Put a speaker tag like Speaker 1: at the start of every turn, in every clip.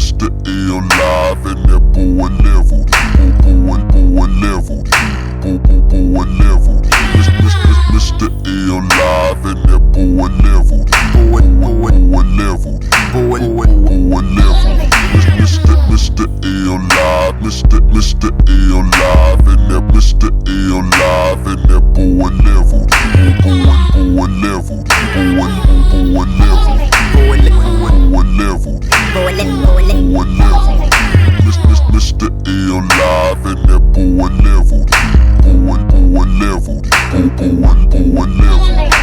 Speaker 1: Mr. L live and that boy leveled. Boy leveled. Boy leveled. Mr. L live and that boy leveled. Boy leveled. Boy leveled. Mr. L live. Mr. L live and that Mr. L live and that boy leveled. Boy leveled. Boy leveled. Boy leveled. Mr. L live and that boy leveled. Boy leveled. Boy leveled.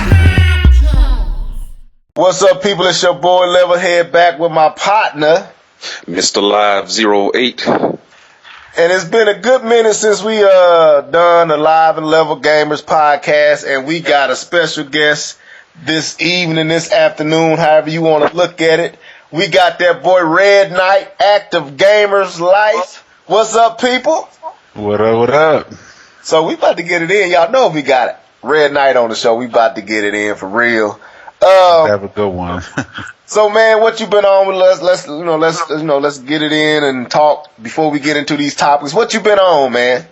Speaker 2: What's up, people? It's your boy Levelhead back with my partner,
Speaker 3: Mr. Live 08.
Speaker 2: and it's been a good minute since we done the Live and Level Gamers podcast, and we got a special guest this evening, this afternoon, however you want to look at it. We got that boy Red Knight, ActiveGamerLife. What's up, people?
Speaker 4: What up, what up?
Speaker 2: So we about to get it in. Y'all know we got Red Knight on the show. We about to get it in for real.
Speaker 4: Have a good one.
Speaker 2: So man, what you been on with? Let's get it in and talk before we get into these topics. What you been on, man?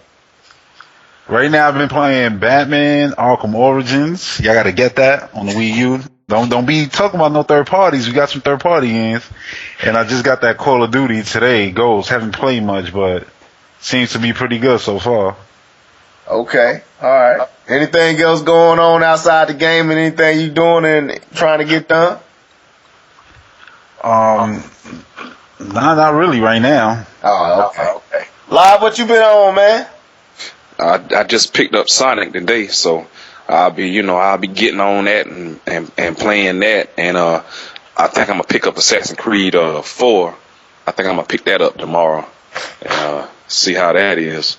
Speaker 4: Right now I've been playing Batman Arkham Origins. Y'all gotta get that on the Wii U. Don't be talking about no third parties. We got some third party games. And I just got that Call of Duty today, Ghost. Haven't played much, but seems to be pretty good so far.
Speaker 2: Okay, all right. Anything else going on outside the game and anything you doing and trying to get done?
Speaker 4: Not really right now.
Speaker 2: Oh, okay. Live, what you been on, man?
Speaker 3: I just picked up Sonic today, so I'll be getting on that and playing that, and I think I'm gonna pick up Assassin's Creed 4. I think I'm gonna pick that up tomorrow and see how that is.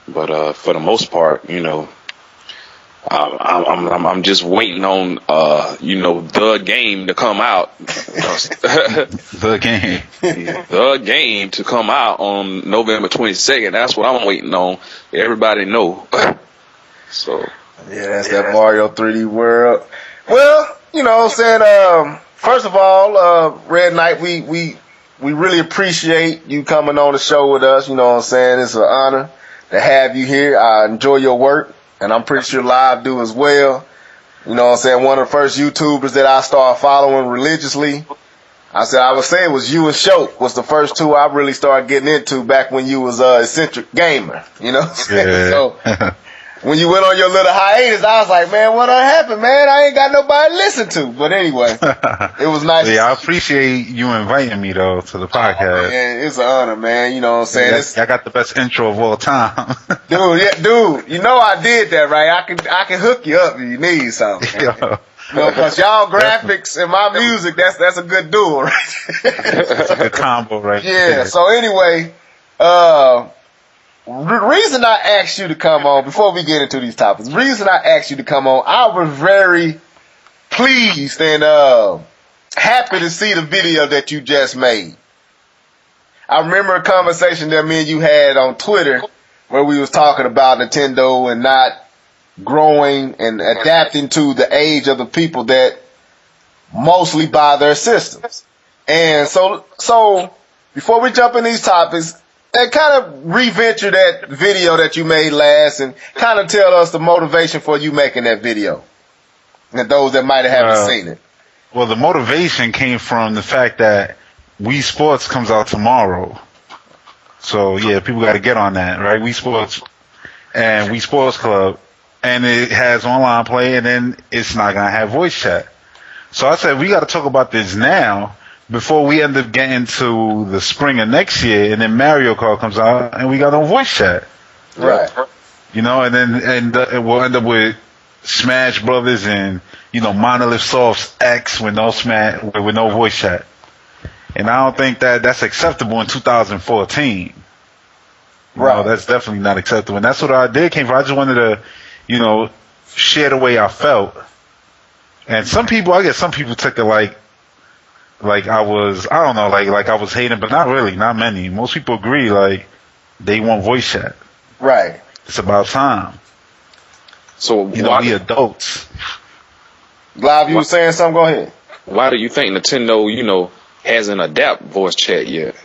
Speaker 3: But for the most part, I'm just waiting on the game to come out.
Speaker 4: The game.
Speaker 3: The game to come out on November 22nd. That's what I'm waiting on. Everybody know. So
Speaker 2: yeah, that's that Mario 3D World. Well, you know what I'm saying, first of all, Red Knight, we really appreciate you coming on the show with us. You know what I'm saying? It's an honor to have you here. I enjoy your work, and I'm pretty sure Live do as well. You know what I'm saying? One of the first YouTubers that I started following religiously, I would say it was you and Shoke was the first two I really started getting into back when you was Eccentric Gamer. You know what I'm saying?
Speaker 4: Yeah.
Speaker 2: So when you went on your little hiatus, I was like, man, what happened, man? I ain't got nobody to listen to. But anyway, it was nice.
Speaker 4: Yeah, I appreciate you inviting me though to the podcast.
Speaker 2: Man, it's an honor, man. You know what I'm saying?
Speaker 4: I got the best intro of all time.
Speaker 2: Dude, you know I did that, right? I can hook you up if you need something. Because y'all graphics and my music, that's a good duel, right?
Speaker 4: It's a good combo, right?
Speaker 2: Yeah. So anyway, the reason I asked you to come on, before we get into these topics, the reason I asked you to come on, I was very pleased and happy to see the video that you just made. I remember a conversation that me and you had on Twitter where we was talking about Nintendo and not growing and adapting to the age of the people that mostly buy their systems. And so before we jump in these topics, and kind of re-venture that video that you made last and kind of tell us the motivation for you making that video and those that might have haven't seen it.
Speaker 4: Well, the motivation came from the fact that Wii Sports comes out tomorrow. So, yeah, people got to get on that, right? Wii Sports and Wii Sports Club. And it has online play, and then it's not going to have voice chat. So I said, we got to talk about this now before we end up getting to the spring of next year, and then Mario Kart comes out, and we got no voice chat.
Speaker 2: Right.
Speaker 4: You know, and then we'll end up with Smash Brothers and, Monolith Soft's X with no voice chat. And I don't think that's acceptable in 2014. Right. That's definitely not acceptable. And that's what our idea came from. I just wanted to, share the way I felt. And I guess some people took it like I was, I don't know, like I was hating, but not really, not many. Most people agree, they want voice chat.
Speaker 2: Right.
Speaker 4: It's about time.
Speaker 3: So
Speaker 4: we adults.
Speaker 2: Live, you were saying something? Go ahead.
Speaker 3: Why do you think Nintendo, hasn't adapted voice chat yet?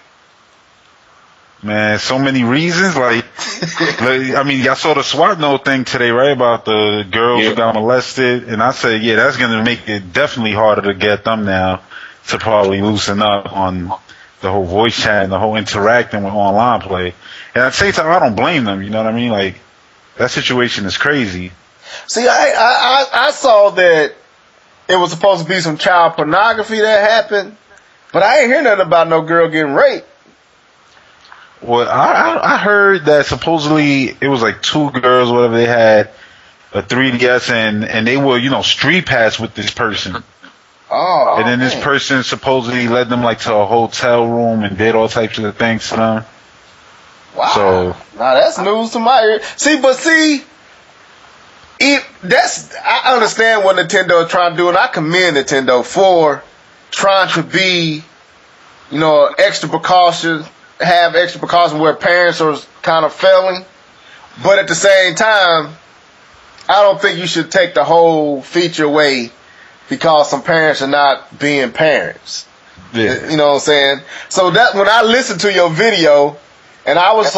Speaker 4: Man, so many reasons. Like, I mean, y'all saw the SWAT note thing today, right? About the girls who got molested. And I said, yeah, that's going to make it definitely harder to get them now to probably loosen up on the whole voice chat and the whole interacting with online play. And at the same time, I don't blame them. You know what I mean? Like, that situation is crazy.
Speaker 2: See, I saw that it was supposed to be some child pornography that happened, but I ain't hear nothing about no girl getting raped.
Speaker 4: Well, I heard that supposedly it was like 2 girls, whatever they had, a 3DS, and they were, street pass with this person.
Speaker 2: Oh.
Speaker 4: And then this person supposedly led them like to a hotel room and did all types of things to them.
Speaker 2: Wow.
Speaker 4: So
Speaker 2: now that's news to my ear. I understand what Nintendo is trying to do, and I commend Nintendo for trying to be, extra precaution. Have extra precaution where parents are kind of failing, but at the same time, I don't think you should take the whole feature away because some parents are not being parents.
Speaker 4: yeah.
Speaker 2: You know what I'm saying? So that when I listened to your video, and I was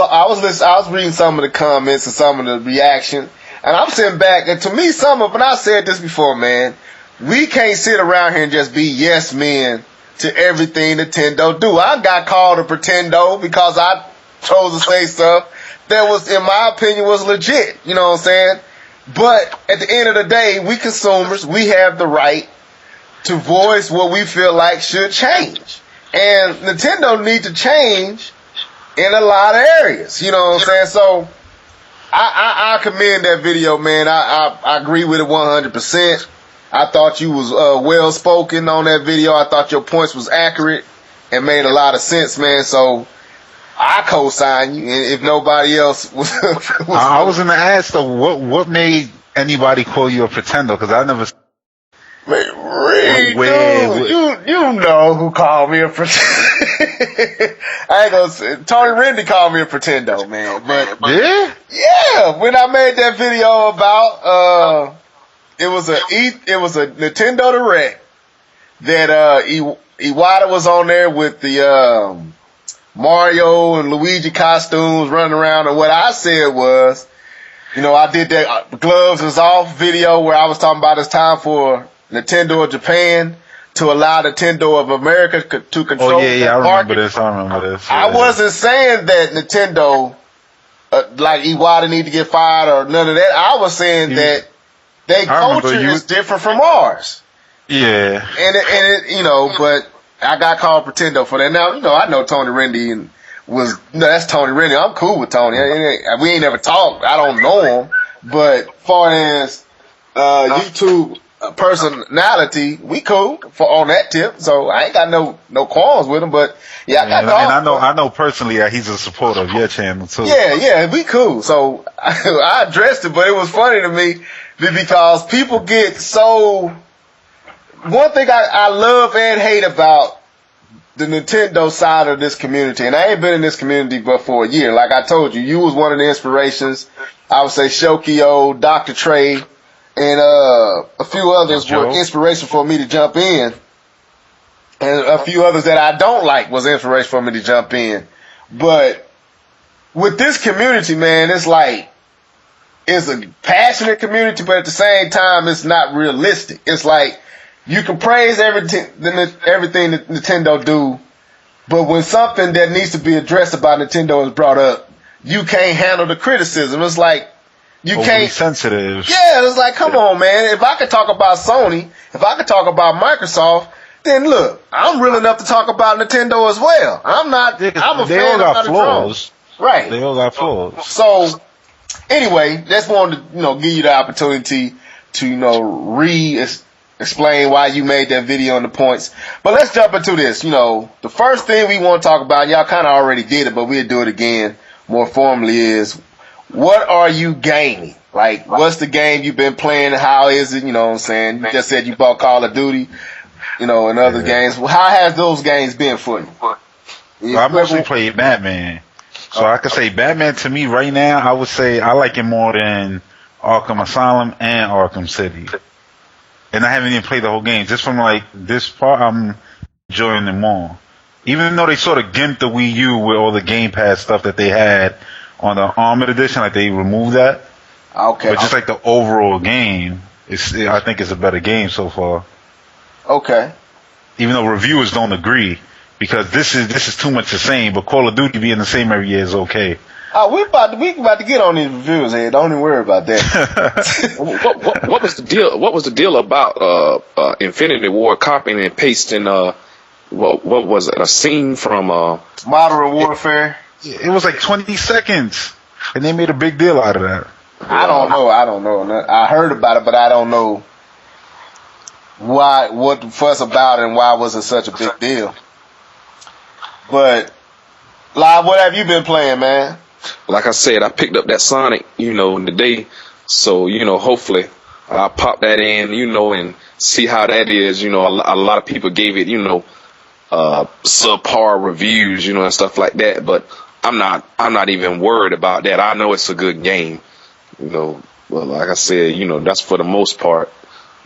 Speaker 2: reading some of the comments and some of the reaction, and I'm sitting back, and to me, and I said this before, man, we can't sit around here and just be yes men to everything Nintendo do. I got called a pretendo because I chose to say stuff that was, in my opinion, was legit. You know what I'm saying? But at the end of the day, we consumers, we have the right to voice what we feel like should change. And Nintendo need to change in a lot of areas. You know what I'm saying? So I commend that video, man. I agree with it 100%. I thought you was well spoken on that video. I thought your points was accurate and made a lot of sense, man. So I co-sign you, and if nobody else was.
Speaker 4: I was gonna ask though, what made anybody call you a pretender? Because I never.
Speaker 2: Man, dude, you know who called me a pretender. I ain't gonna say. Tony Rendy called me a pretendo, man. But yeah, when I made that video about it was a Nintendo Direct that Iwata was on there with the Mario and Luigi costumes running around, and what I said was, I did that gloves is off video where I was talking about it's time for Nintendo of Japan to allow Nintendo of America to control.
Speaker 4: Oh yeah, I remember
Speaker 2: market.
Speaker 4: this. Yeah.
Speaker 2: I wasn't saying that Nintendo like Iwata need to get fired or none of that. I was saying that their culture is different from ours.
Speaker 4: Yeah.
Speaker 2: And it, but I got called pretendo for that. Now, I know Tony Rendy and that's Tony Rendy. I'm cool with Tony. We ain't never talked. I don't know him. But far as YouTube personality, we cool on that tip. So I ain't got no qualms with him. But yeah, I got called.
Speaker 4: And I know personally that he's a supporter of your channel too.
Speaker 2: Yeah, we cool. So I addressed it, but it was funny to me because people get so. One thing I love and hate about the Nintendo side of this community, and I ain't been in this community but for a year. Like I told you was one of the inspirations. I would say Shokio, Dr. Trey, and a few others were inspiration for me to jump in. And a few others that I don't like was inspiration for me to jump in. But with this community, man, it's like, it's a passionate community, but at the same time, it's not realistic. It's like, you can praise everything that Nintendo do, but when something that needs to be addressed about Nintendo is brought up, you can't handle the criticism. It's like, you can't.
Speaker 4: Sensitive.
Speaker 2: Yeah, it's like, come on, man. If I could talk about Sony, if I could talk about Microsoft, then look, I'm real enough to talk about Nintendo as well. I'm a
Speaker 4: they
Speaker 2: fan.
Speaker 4: all got flaws.
Speaker 2: Right.
Speaker 4: They all got flaws.
Speaker 2: So, anyway, just wanted to, give you the opportunity to, explain why you made that video and the points. But let's jump into this. The first thing we want to talk about, y'all kind of already did it, but we'll do it again more formally, is what are you gaming? Like, what's the game you've been playing? How is it? You know what I'm saying? You just said you bought Call of Duty, and other games. How has those games been for you?
Speaker 4: Well, I mostly play Batman. So I could say Batman to me right now, I would say I like it more than Arkham Asylum and Arkham City. And I haven't even played the whole game. Just from like this part, I'm enjoying them more. Even though they sort of gimped the Wii U with all the Game Pass stuff that they had on the Armored Edition, like they removed that.
Speaker 2: Okay.
Speaker 4: But just like the overall game, I think it's a better game so far.
Speaker 2: Okay.
Speaker 4: Even though reviewers don't agree, because this is too much the same. But Call of Duty being the same every year is okay.
Speaker 2: Oh, we about to get on these reviews here. Don't even worry about that.
Speaker 3: What was the deal? What was the deal about Infinity Ward copying and pasting? What was it? A scene from
Speaker 2: Modern Warfare.
Speaker 4: It was like 20 seconds, and they made a big deal out of that.
Speaker 2: I don't know. I heard about it, but I don't know what the fuss about it and why was it such a big deal. But Live, what have you been playing, man?
Speaker 3: Like I said, I picked up that Sonic, today. So, hopefully I'll pop that in, and see how that is. A lot of people gave it, subpar reviews, and stuff like that. But I'm not even worried about that. I know it's a good game, But like I said, that's for the most part.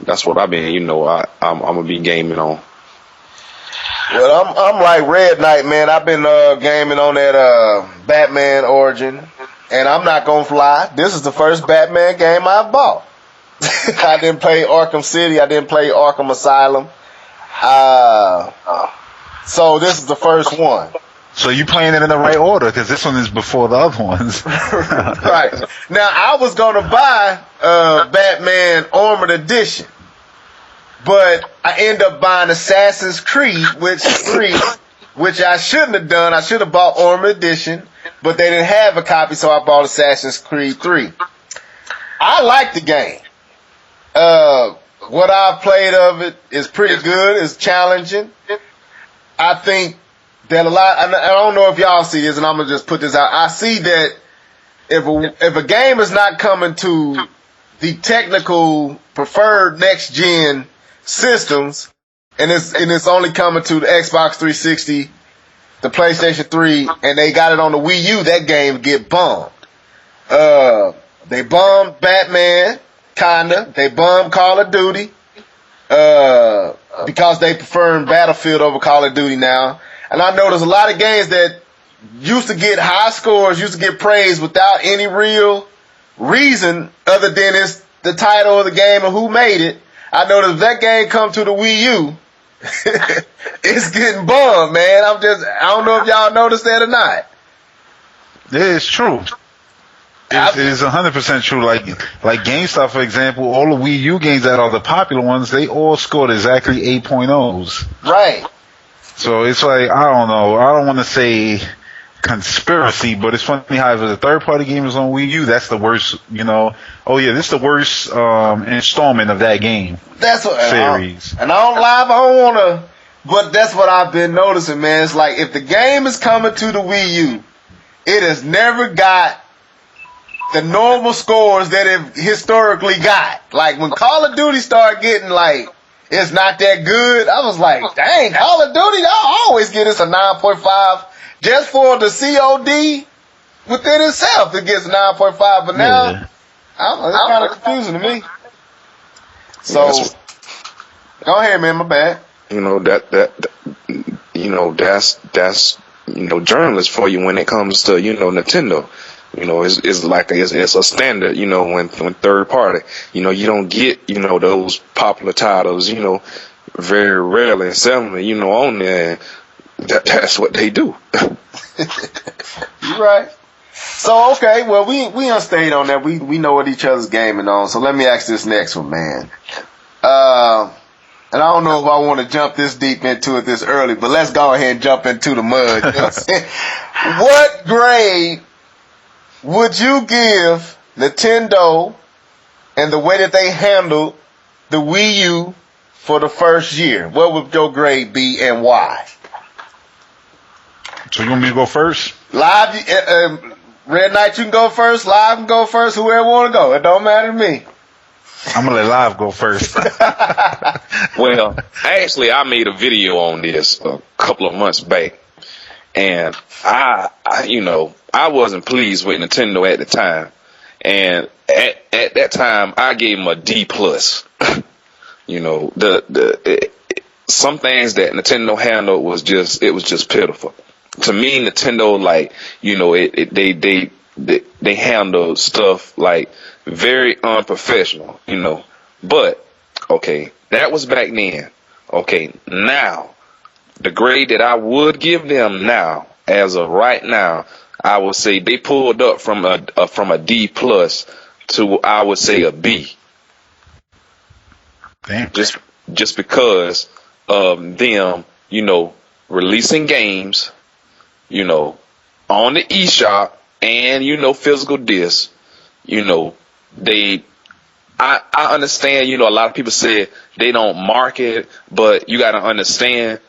Speaker 3: That's what I've been, I'm gonna be gaming on.
Speaker 2: Well, I'm like Red Knight, man. I've been gaming on that Batman Origin, and I'm not gonna lie. This is the first Batman game I've bought. I didn't play Arkham City. I didn't play Arkham Asylum. So this is the first one.
Speaker 4: So you playing it in the right order, because this one is before the other ones.
Speaker 2: Right. Now, I was going to buy Batman Armored Edition, but I ended up buying Assassin's Creed, which I shouldn't have done. I should have bought Armored Edition, but they didn't have a copy, so I bought Assassin's Creed 3. I like the game. What I've played of it is pretty good. It's challenging. I think that a lot, I don't know if y'all see this, and I'm going to just put this out. I see that if a game is not coming to the technical preferred next gen systems, and it's only coming to the Xbox 360, the PlayStation 3, and they got it on the Wii U, that game get bombed. They bombed Batman, kinda. They bombed Call of Duty, because they prefer Battlefield over Call of Duty now. And I know there's a lot of games that used to get high scores, used to get praise without any real reason other than it's the title of the game and who made it. I know that if that game come to the Wii U, it's getting bummed, man. I don't know if y'all noticed that or not.
Speaker 4: Yeah, it's true. It is 100% true. Like GameStop, for example, all the Wii U games that are the popular ones, they all scored exactly 8.0s.
Speaker 2: Right.
Speaker 4: So it's like, I don't know. I don't want to say conspiracy, but it's funny how if a third-party game is on Wii U, that's the worst, Oh, yeah, this is the worst installment of that game.
Speaker 2: That's what
Speaker 4: series.
Speaker 2: And I don't lie, I don't want to, but that's what I've been noticing, man. It's like if the game is coming to the Wii U, it has never got the normal scores that it historically got. Like when Call of Duty started getting it's not that good, I was like, dang, Call of Duty, I always get this a 9.5 just for the COD within itself. It gets 9.5, but now it's kind of confusing to me. So go ahead, man. My bad.
Speaker 3: That's journalists for you when it comes to Nintendo. It's a standard, when third party, you don't get, those popular titles, very rarely and seldomly, on there. That's what they do.
Speaker 2: You're right. So, okay, well, we unstayed on that. We know what each other's gaming on. So let me ask this next one, man. And I don't know if I want to jump this deep into it this early, but let's go ahead and jump into the mud. You know what I'm saying? What grade would you give Nintendo and the way that they handled the Wii U for the first year? What would your grade be and why?
Speaker 4: So you want me to go first?
Speaker 2: Live, Red Knight, you can go first. Live can go first. Whoever want to go. It don't matter to me.
Speaker 4: I'm going to let Live go first.
Speaker 3: Well, actually, I made a video on this a couple of months back. And I wasn't pleased with Nintendo at the time. And at that time, I gave them a D+. some things that Nintendo handled was just pitiful. To me, Nintendo, like, you know, they handle stuff like very unprofessional, you know. But okay, that was back then. Okay, now the grade that I would give them now, as of right now, I would say they pulled up from a D plus to, I would say, a B.
Speaker 4: Damn.
Speaker 3: Just because of them, you know, releasing games, you know, on the eShop and, you know, physical discs, you know, I understand, you know, a lot of people say they don't market, but you got to understand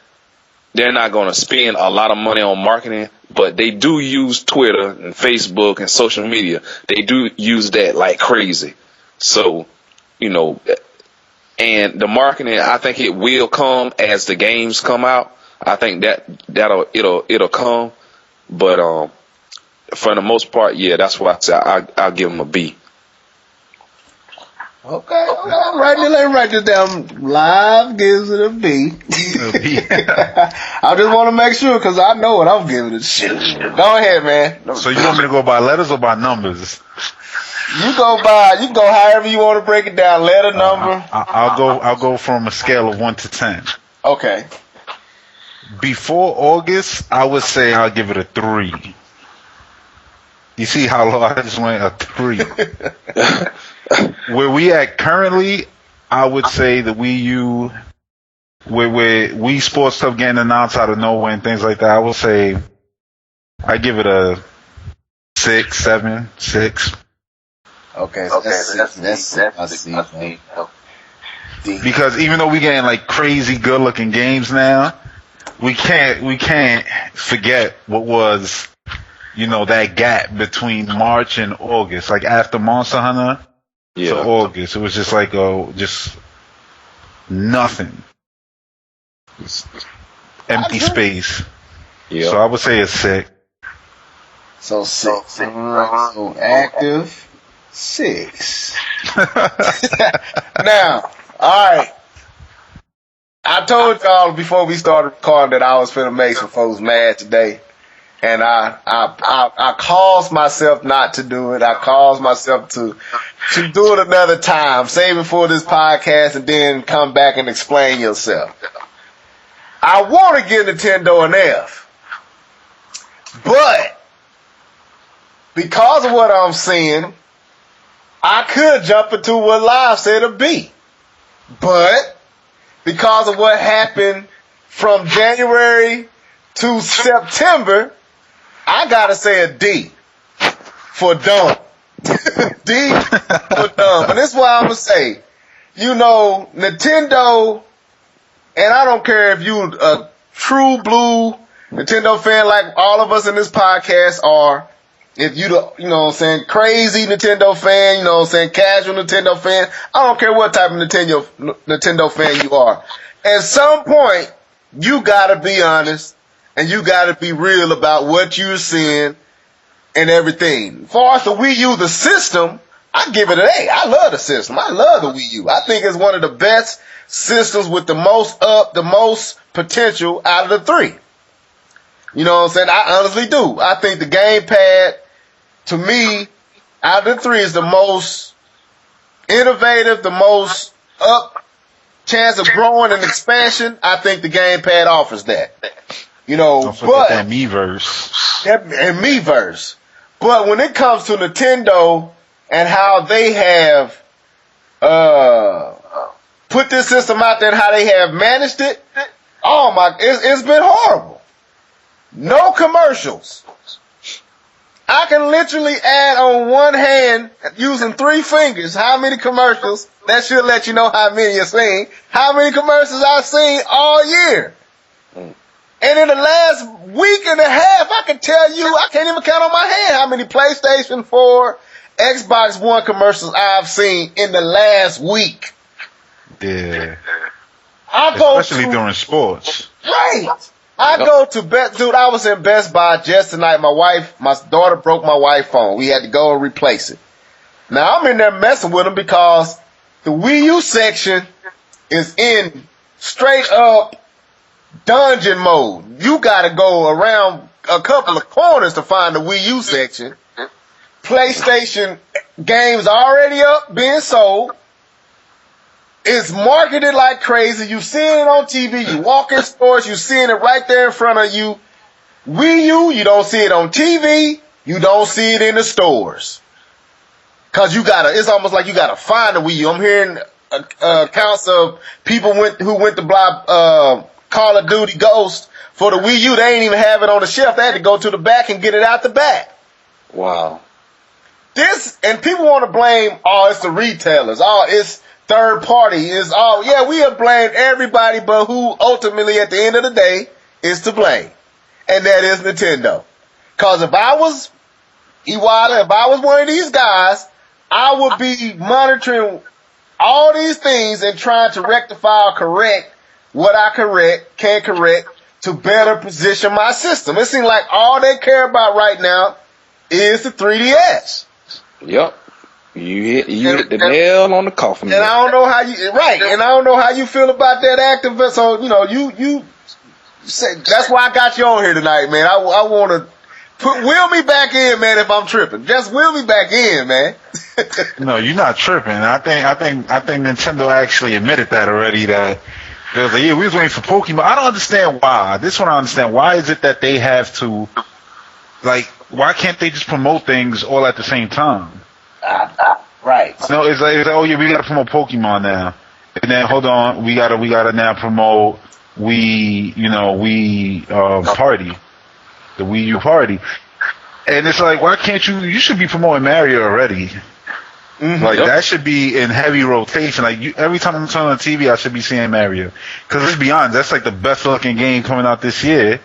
Speaker 3: they're not going to spend a lot of money on marketing, but they do use Twitter and Facebook and social media. They do use that like crazy. So, you know, and the marketing, I think it will come as the games come out. I think it'll come, but for the most part, yeah, that's why I say I'll give them a B.
Speaker 2: Okay, let me write this down. Live gives it a B. I just want to make sure because I know what I'm giving it. Shit. Go ahead, man.
Speaker 4: So you want me to go by letters or by numbers?
Speaker 2: You go however you want to break it down. Letter, number.
Speaker 4: I'll go from a scale of 1 to 10.
Speaker 2: Okay.
Speaker 4: Before August, I would say I'll give it a 3. You see how low I just went? A 3. Where we at currently, I would say the Wii U, where Wii Sports stuff getting announced out of nowhere and things like that, I would say I give it a 6, 7, 6.
Speaker 2: Okay, that's
Speaker 4: because even though we getting like crazy good looking games now, we can't forget what was, you know, that gap between March and August. Like after Monster Hunter to August, it was just like just nothing, just empty space. Yeah. So I would say it's 6.
Speaker 2: So 6. Right. So active 6. Now, all right. I told y'all before we started recording that I was finna make some folks mad today. And I caused myself not to do it. I caused myself to do it another time, save it for this podcast, and then come back and explain yourself. I want to give Nintendo an F, but because of what I'm seeing, I could jump into what Live said a B. But because of what happened from January to September, I gotta say a D for dumb. D for dumb. And this is what I'm gonna say. You know, Nintendo, and I don't care if you a true blue Nintendo fan like all of us in this podcast are, if you know what I'm saying, crazy Nintendo fan, you know what I'm saying, casual Nintendo fan, I don't care what type of Nintendo fan you are. At some point, you gotta be honest. And you gotta be real about what you're seeing and everything. As far as the Wii U, the system, I give it an A. I love the system. I love the Wii U. I think it's one of the best systems with the most potential out of the 3. You know what I'm saying? I honestly do. I think the gamepad, to me, out of the 3 is the most innovative, the most up chance of growing and expansion. I think the gamepad offers that. You know,
Speaker 4: don't forget that Miiverse.
Speaker 2: And Miiverse. But when it comes to Nintendo and how they have put this system out there and how they have managed it, oh my, it's been horrible. No commercials. I can literally add on one hand, using 3 fingers, how many commercials. That should let you know how many you're seeing. How many commercials I've seen all year. And in the last week and a half, I can tell you, I can't even count on my hand how many PlayStation 4, Xbox One commercials I've seen in the last week.
Speaker 4: Yeah. Especially during sports.
Speaker 2: Right. I go to dude, I was in Best Buy just tonight. My daughter broke my wife's phone. We had to go and replace it. Now I'm in there messing with them because the Wii U section is in straight up dungeon mode. You gotta go around a couple of corners to find the Wii U section. PlayStation games already up, being sold. It's marketed like crazy. You seeing it on TV. You walk in stores, you seeing it right there in front of you. Wii U, you don't see it on TV. You don't see it in the stores. Cause it's almost like you gotta find the Wii U. I'm hearing accounts of people who went to buy Call of Duty Ghost for the Wii U. They ain't even have it on the shelf. They had to go to the back and get it out the back.
Speaker 3: Wow.
Speaker 2: And people want to blame, it's the retailers. It's third party. We have blamed everybody, but who ultimately at the end of the day is to blame. And that is Nintendo. Cause if I was Iwata, if I was one of these guys, I would be monitoring all these things and trying to rectify or correct what I can correct to better position my system. It seems like all they care about right now is the 3DS.
Speaker 3: Yep. You hit the nail on the coffin.
Speaker 2: And I don't know how and I don't know how you feel about that activist. So, you say, that's why I got you on here tonight, man. I want to wheel me back in, man, if I'm tripping. Just wheel me back in, man.
Speaker 4: No, you're not tripping. I think Nintendo actually admitted that already, that they was like, we was waiting for Pokemon. I don't understand why. This one I understand. Why is it that they have to, why can't they just promote things all at the same time?
Speaker 2: Right.
Speaker 4: No, it's like, we gotta promote Pokemon now. And then, hold on, we gotta now promote Party. The Wii U Party. And it's like, why can't you should be promoting Mario already. Mm-hmm. That should be in heavy rotation. Every time I'm turning on TV, I should be seeing Mario. Cause let's be honest, that's the best looking game coming out this year.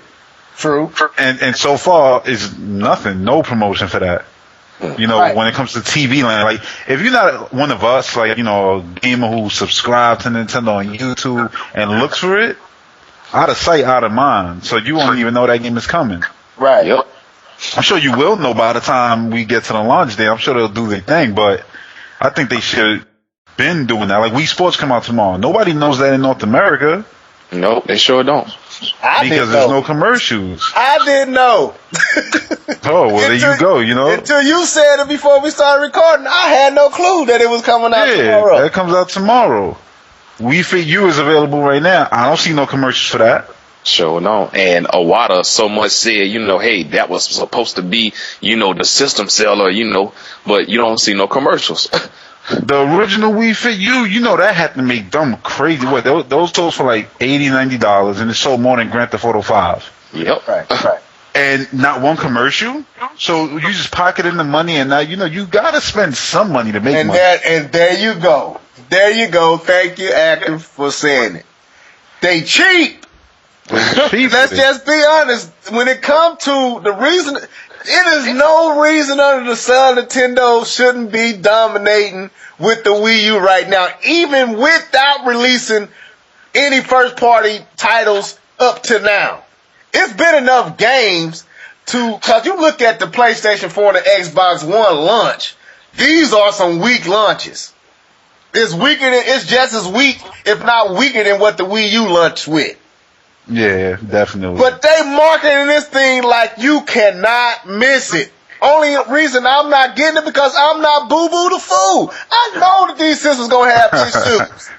Speaker 2: True.
Speaker 4: And so far, is nothing, no promotion for that.
Speaker 2: Right.
Speaker 4: When it comes to TV land, if you're not one of us, a gamer who subscribes to Nintendo on YouTube and looks for it, out of sight, out of mind. So you won't even know that game is coming.
Speaker 2: Right.
Speaker 3: Yep.
Speaker 4: I'm sure you will know by the time we get to the launch day. I'm sure they'll do their thing, but I think they should been doing that. Wii Sports come out tomorrow. Nobody knows that in North America.
Speaker 3: Nope, they sure don't.
Speaker 4: Because there's no commercials.
Speaker 2: I didn't know.
Speaker 4: There you go,
Speaker 2: Until you said it before we started recording, I had no clue that it was coming out tomorrow.
Speaker 4: That comes out tomorrow. Wii Fit U is available right now. I don't see no commercials for that.
Speaker 3: Sure no. And Iwata so much said, hey, that was supposed to be, the system seller, but you don't see no commercials.
Speaker 4: The original Wii Fit U, that had to make them crazy. What, those sold for $80, $90, and it sold more than Grand Theft Auto 5.
Speaker 3: Yep.
Speaker 2: Right.
Speaker 4: And not one commercial? So you just pocketing the money, and now, you gotta spend some money to make money.
Speaker 2: And there you go. There you go. Thank you, Active, for saying it. They cheap. Let's just be honest. When it comes to the reason, it is no reason under the sun Nintendo shouldn't be dominating with the Wii U right now, even without releasing any first-party titles up to now. It's been enough games because you look at the PlayStation 4 and the Xbox One launch, these are some weak launches. It's just as weak, if not weaker than what the Wii U launched with.
Speaker 4: Yeah, definitely.
Speaker 2: But they marketing this thing like you cannot miss it. Only reason I'm not getting it because I'm not Boo Boo the Fool. I know that these systems gonna have issues.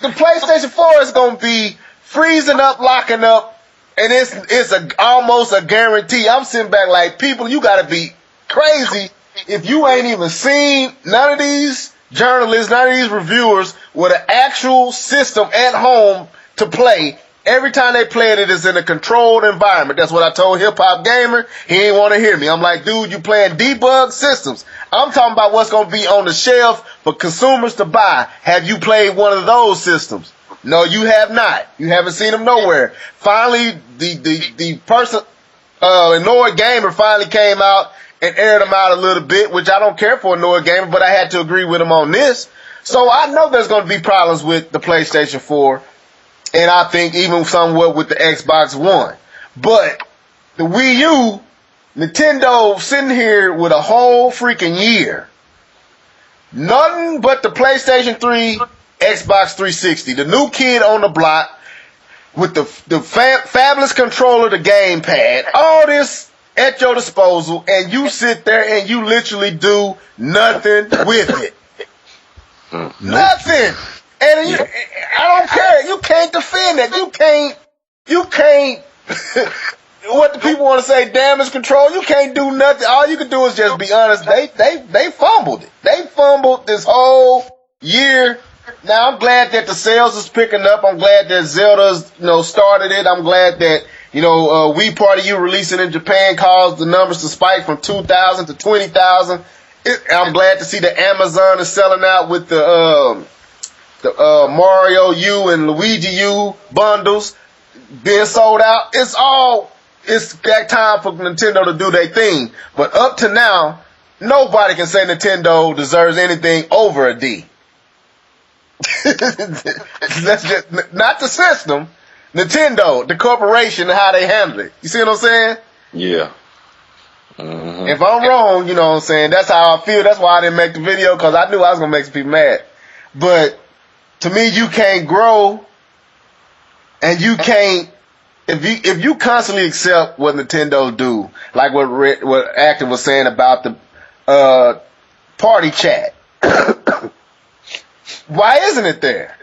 Speaker 2: The PlayStation 4 is gonna be freezing up, locking up, and it's almost a guarantee. I'm sitting back like, people, you gotta be crazy if you ain't even seen none of these journalists, none of these reviewers with an actual system at home to play. Every time they play it is in a controlled environment. That's what I told Hip Hop Gamer. He ain't want to hear me. I'm like, dude, you playing debug systems. I'm talking about what's going to be on the shelf for consumers to buy. Have you played one of those systems? No, you have not. You haven't seen them nowhere. Finally, the person, Annoyed Gamer finally came out and aired them out a little bit, which I don't care for Annoyed Gamer, but I had to agree with him on this. So I know there's going to be problems with the PlayStation 4. And I think even somewhat with the Xbox One. But the Wii U, Nintendo sitting here with a whole freaking year. Nothing but the PlayStation 3, Xbox 360. The new kid on the block. with the fabulous controller, the gamepad, all this at your disposal, and you sit there and you literally do nothing with it. Nothing. And I don't care. You can't defend that. You can't. What the people want to say, damage control. You can't do nothing. All you can do is just be honest. They fumbled it. They fumbled this whole year. Now I'm glad that the sales is picking up. I'm glad that Zelda's started it. I'm glad that Wii Party U releasing in Japan caused the numbers to spike from 2,000 to 20,000. I'm glad to see that Amazon is selling out with the Mario U and Luigi U bundles being sold out. It's that time for Nintendo to do their thing. But up to now, nobody can say Nintendo deserves anything over a D. That's just not the system. Nintendo, the corporation, and how they handle it. You see what I'm saying?
Speaker 3: Yeah. Mm-hmm.
Speaker 2: If I'm wrong, you know what I'm saying, that's how I feel. That's why I didn't make the video, because I knew I was going to make some people mad. But to me, you can't grow, and you can't, if you constantly accept what Nintendo do, like what Active was saying about the party chat. Why isn't it there?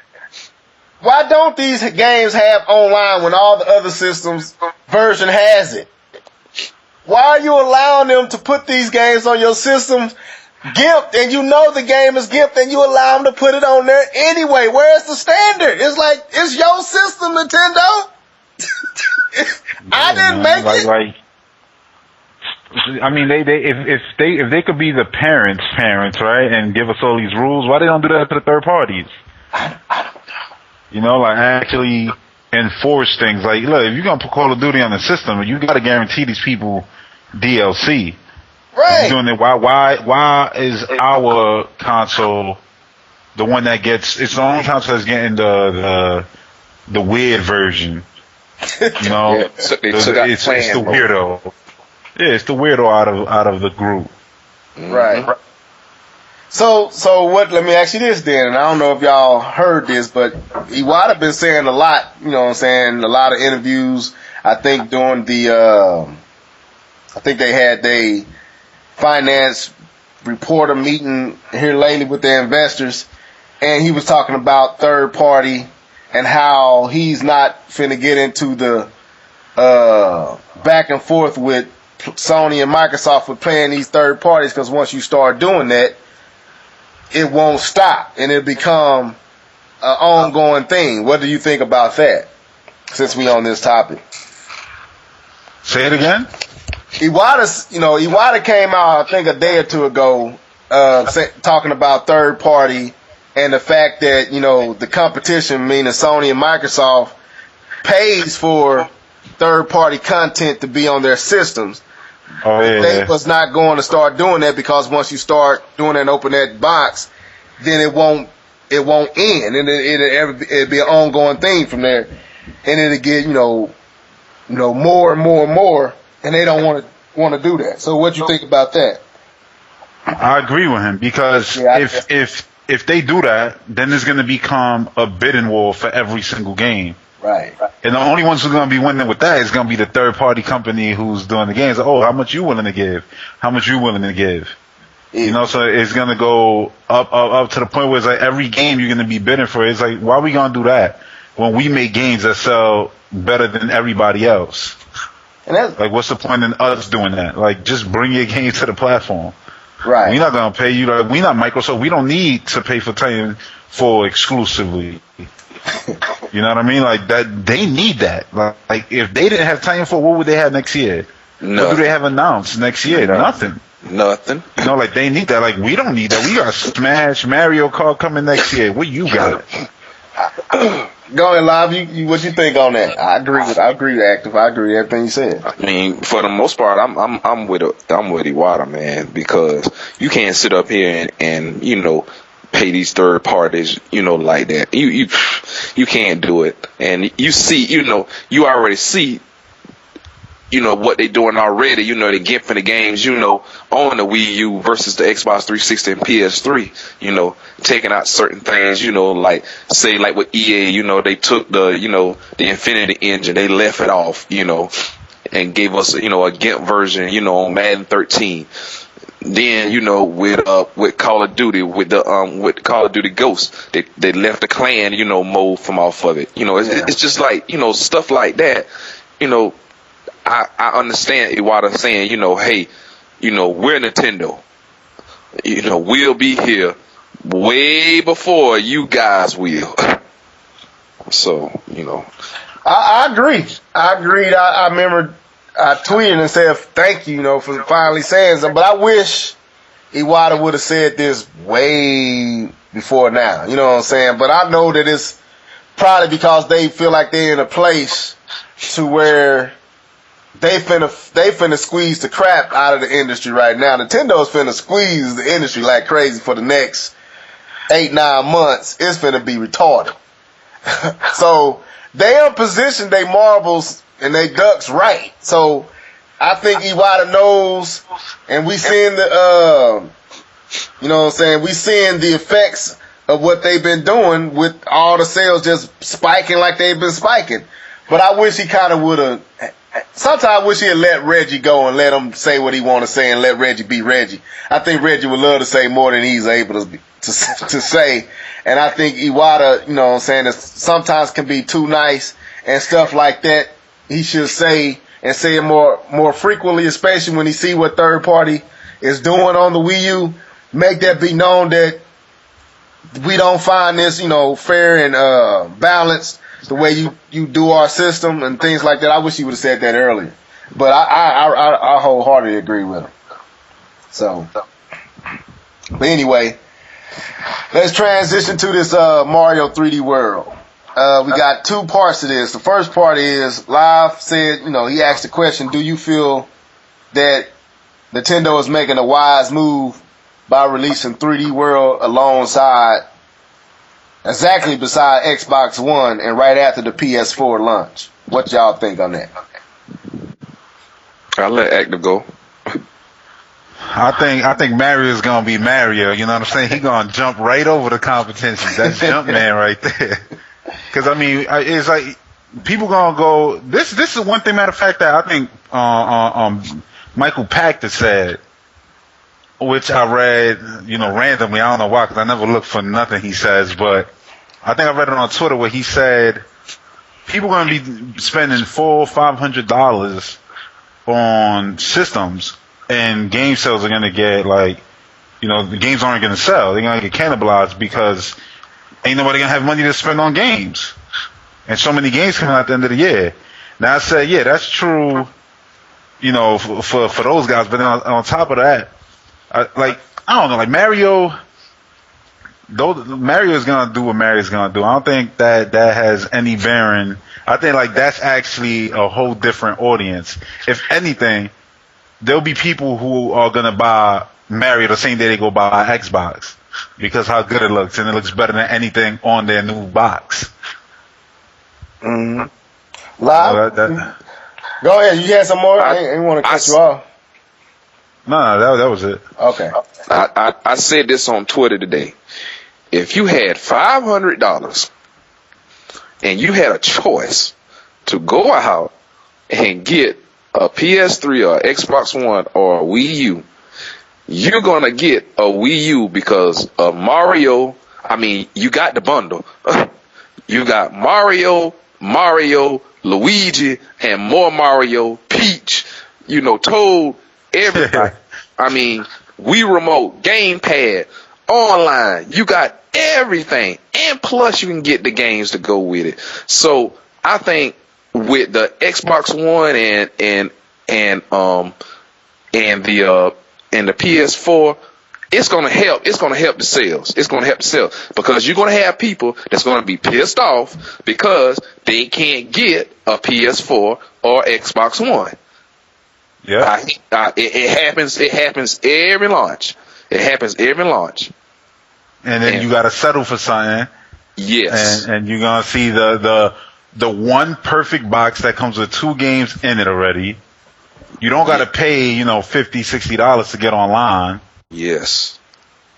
Speaker 2: Why don't these games have online when all the other systems version has it? Why are you allowing them to put these games on your system gimped, and you know the game is gimped, and you allow them to put it on there anyway? Where's the standard? It's like, it's your system, Nintendo. I didn't make it.
Speaker 4: I mean, if they could be the parents, right, and give us all these rules, why they don't do that to the third parties?
Speaker 2: I don't know.
Speaker 4: You know, like actually enforce things. Like, look, if you're gonna put Call of Duty on the system, you got to guarantee these people DLC.
Speaker 2: Right.
Speaker 4: Doing it. Why is our console the one that gets? It's the only console that's getting the weird version. You know,
Speaker 3: Yeah, so it's
Speaker 4: the weirdo. Yeah, it's the weirdo out of the group.
Speaker 2: Right. So what? Let me ask you this then, and I don't know if y'all heard this, but Iwata been saying a lot. You know what I'm saying? A lot of interviews. I think during the, I think they had a finance reporter meeting here lately with their investors, and he was talking about third party and how he's not finna get into the back and forth with Sony and Microsoft with playing these third parties, because once you start doing that, it won't stop and it'll become an ongoing thing. What do you think about that, since we on this topic?
Speaker 4: Say it again.
Speaker 2: Iwata came out, I think, a day or two ago, talking about third party and the fact that, the competition, meaning Sony and Microsoft, pays for third party content to be on their systems.
Speaker 4: Oh, yeah.
Speaker 2: They was not going to start doing that, because once you start doing that and open that box, then it won't end, and it'll be an ongoing thing from there, and it'll get more and more and more, and they don't want to do that. So what you think about that?
Speaker 4: I agree with him, because if they do that, then there's going to become a bidding war for every single game.
Speaker 2: Right.
Speaker 4: And the only ones who's going to be winning with that is going to be the third party company who's doing the games. Oh, how much you willing to give? How much you willing to give? Yeah. So it's going to go up to the point where it's like every game you're going to be bidding for. It's like, why are we going to do that when we make games that sell better than everybody else? And like, what's the point in us doing that? Like, just bring your game to the platform.
Speaker 2: Right.
Speaker 4: We're not going to pay you. Like, we're not Microsoft. We don't need to pay for Titanfall exclusively. You know what I mean? Like, that, they need that. Like, if they didn't have Titanfall, what would they have next year? Nothing. What do they have announced next year? Nothing. Like, they need that. Like, we don't need that. We got Smash, Mario Kart coming next year. What you got?
Speaker 2: Go ahead, Live. What you think on that? I agree with Active. I agree with everything you said.
Speaker 3: I mean, for the most part, I'm with Iwata, man, because you can't sit up here and pay these third parties, like that. You can't do it. And you see, you already see what they doing already. They gimping the games, on the Wii U versus the Xbox 360 and PS3. Taking out certain things, like say like with EA, they took the Infinity engine, they left it off, and gave us a GIMP version, on Madden 13. Then with Call of Duty, with Call of Duty Ghosts, they left the clan mode from off of it. It's just like stuff like that. I understand Iwata saying hey, we're Nintendo. We'll be here way before you guys will. So
Speaker 2: I agree. I remember I tweeted and said thank you, for finally saying something. But I wish Iwata would have said this way before now. You know what I'm saying? But I know that it's probably because they feel like they're in a place to where they finna squeeze the crap out of the industry right now. Nintendo's finna squeeze the industry like crazy for the next 8-9 months. It's finna be retarded. So they positioned their marbles and they ducks right. So I think Iwata knows, and we seeing the we seeing the effects of what they've been doing with all the sales just spiking like they've been spiking. But I wish he kind of would have. Sometimes I wish he had let Reggie go and let him say what he want to say and let Reggie be Reggie. I think Reggie would love to say more than he's able to say. And I think Iwata, that sometimes can be too nice and stuff like that. He should say and say it more frequently, especially when he see what third party is doing on the Wii U. Make that be known that we don't find this, fair and balanced the way you do our system and things like that. I wish he would have said that earlier. But I wholeheartedly agree with him. So, but anyway, let's transition to this Mario 3D World. We got two parts to this. The first part is Live said, he asked the question, do you feel that Nintendo is making a wise move by releasing 3D World exactly beside Xbox One and right after the PS4 launch? What y'all think on that?
Speaker 3: I'll let Active go.
Speaker 4: I think Mario's gonna be Mario. You know what I'm saying? He gonna jump right over the competition. That's Jumpman right there. Because it's like people gonna go. This is one thing. Matter of fact, that I think Michael Pachter said, which I read, randomly. I don't know why, because I never look for nothing he says, but I think I read it on Twitter where he said people are going to be spending $400-$500 on systems, and game sales are going to get the games aren't going to sell. They're going to get cannibalized because ain't nobody going to have money to spend on games, and so many games coming out at the end of the year. Now I said, yeah, that's true, for those guys, but then on top of that, I don't know, Mario. Though Mario is gonna do what Mario's gonna do, I don't think that has any bearing. I think that's actually a whole different audience. If anything, there'll be people who are gonna buy Mario the same day they go buy Xbox because how good it looks, and it looks better than anything on their new box.
Speaker 2: Mm-hmm. Live. Go ahead. You had some more? I didn't want to cut you off.
Speaker 4: No, that was it.
Speaker 2: Okay.
Speaker 3: I said this on Twitter today. If you had $500 and you had a choice to go out and get a PS3 or Xbox One or a Wii U, you're going to get a Wii U because of Mario. You got the bundle. You got Mario, Luigi, and more Mario, Peach, Toad, everybody. Wii Remote, Gamepad, online. You got everything, and plus you can get the games to go with it. So I think with the Xbox One and the PS4, it's gonna help. It's gonna help the sales. It's gonna help the sales because you're gonna have people that's gonna be pissed off because they can't get a PS4 or Xbox One.
Speaker 4: Yeah,
Speaker 3: it happens. It happens every launch. It happens every launch.
Speaker 4: And then you got to settle for something.
Speaker 3: Yes.
Speaker 4: And you're gonna see the one perfect box that comes with 2 games in it already, You don't got to pay, $50, $60 to get online.
Speaker 3: Yes.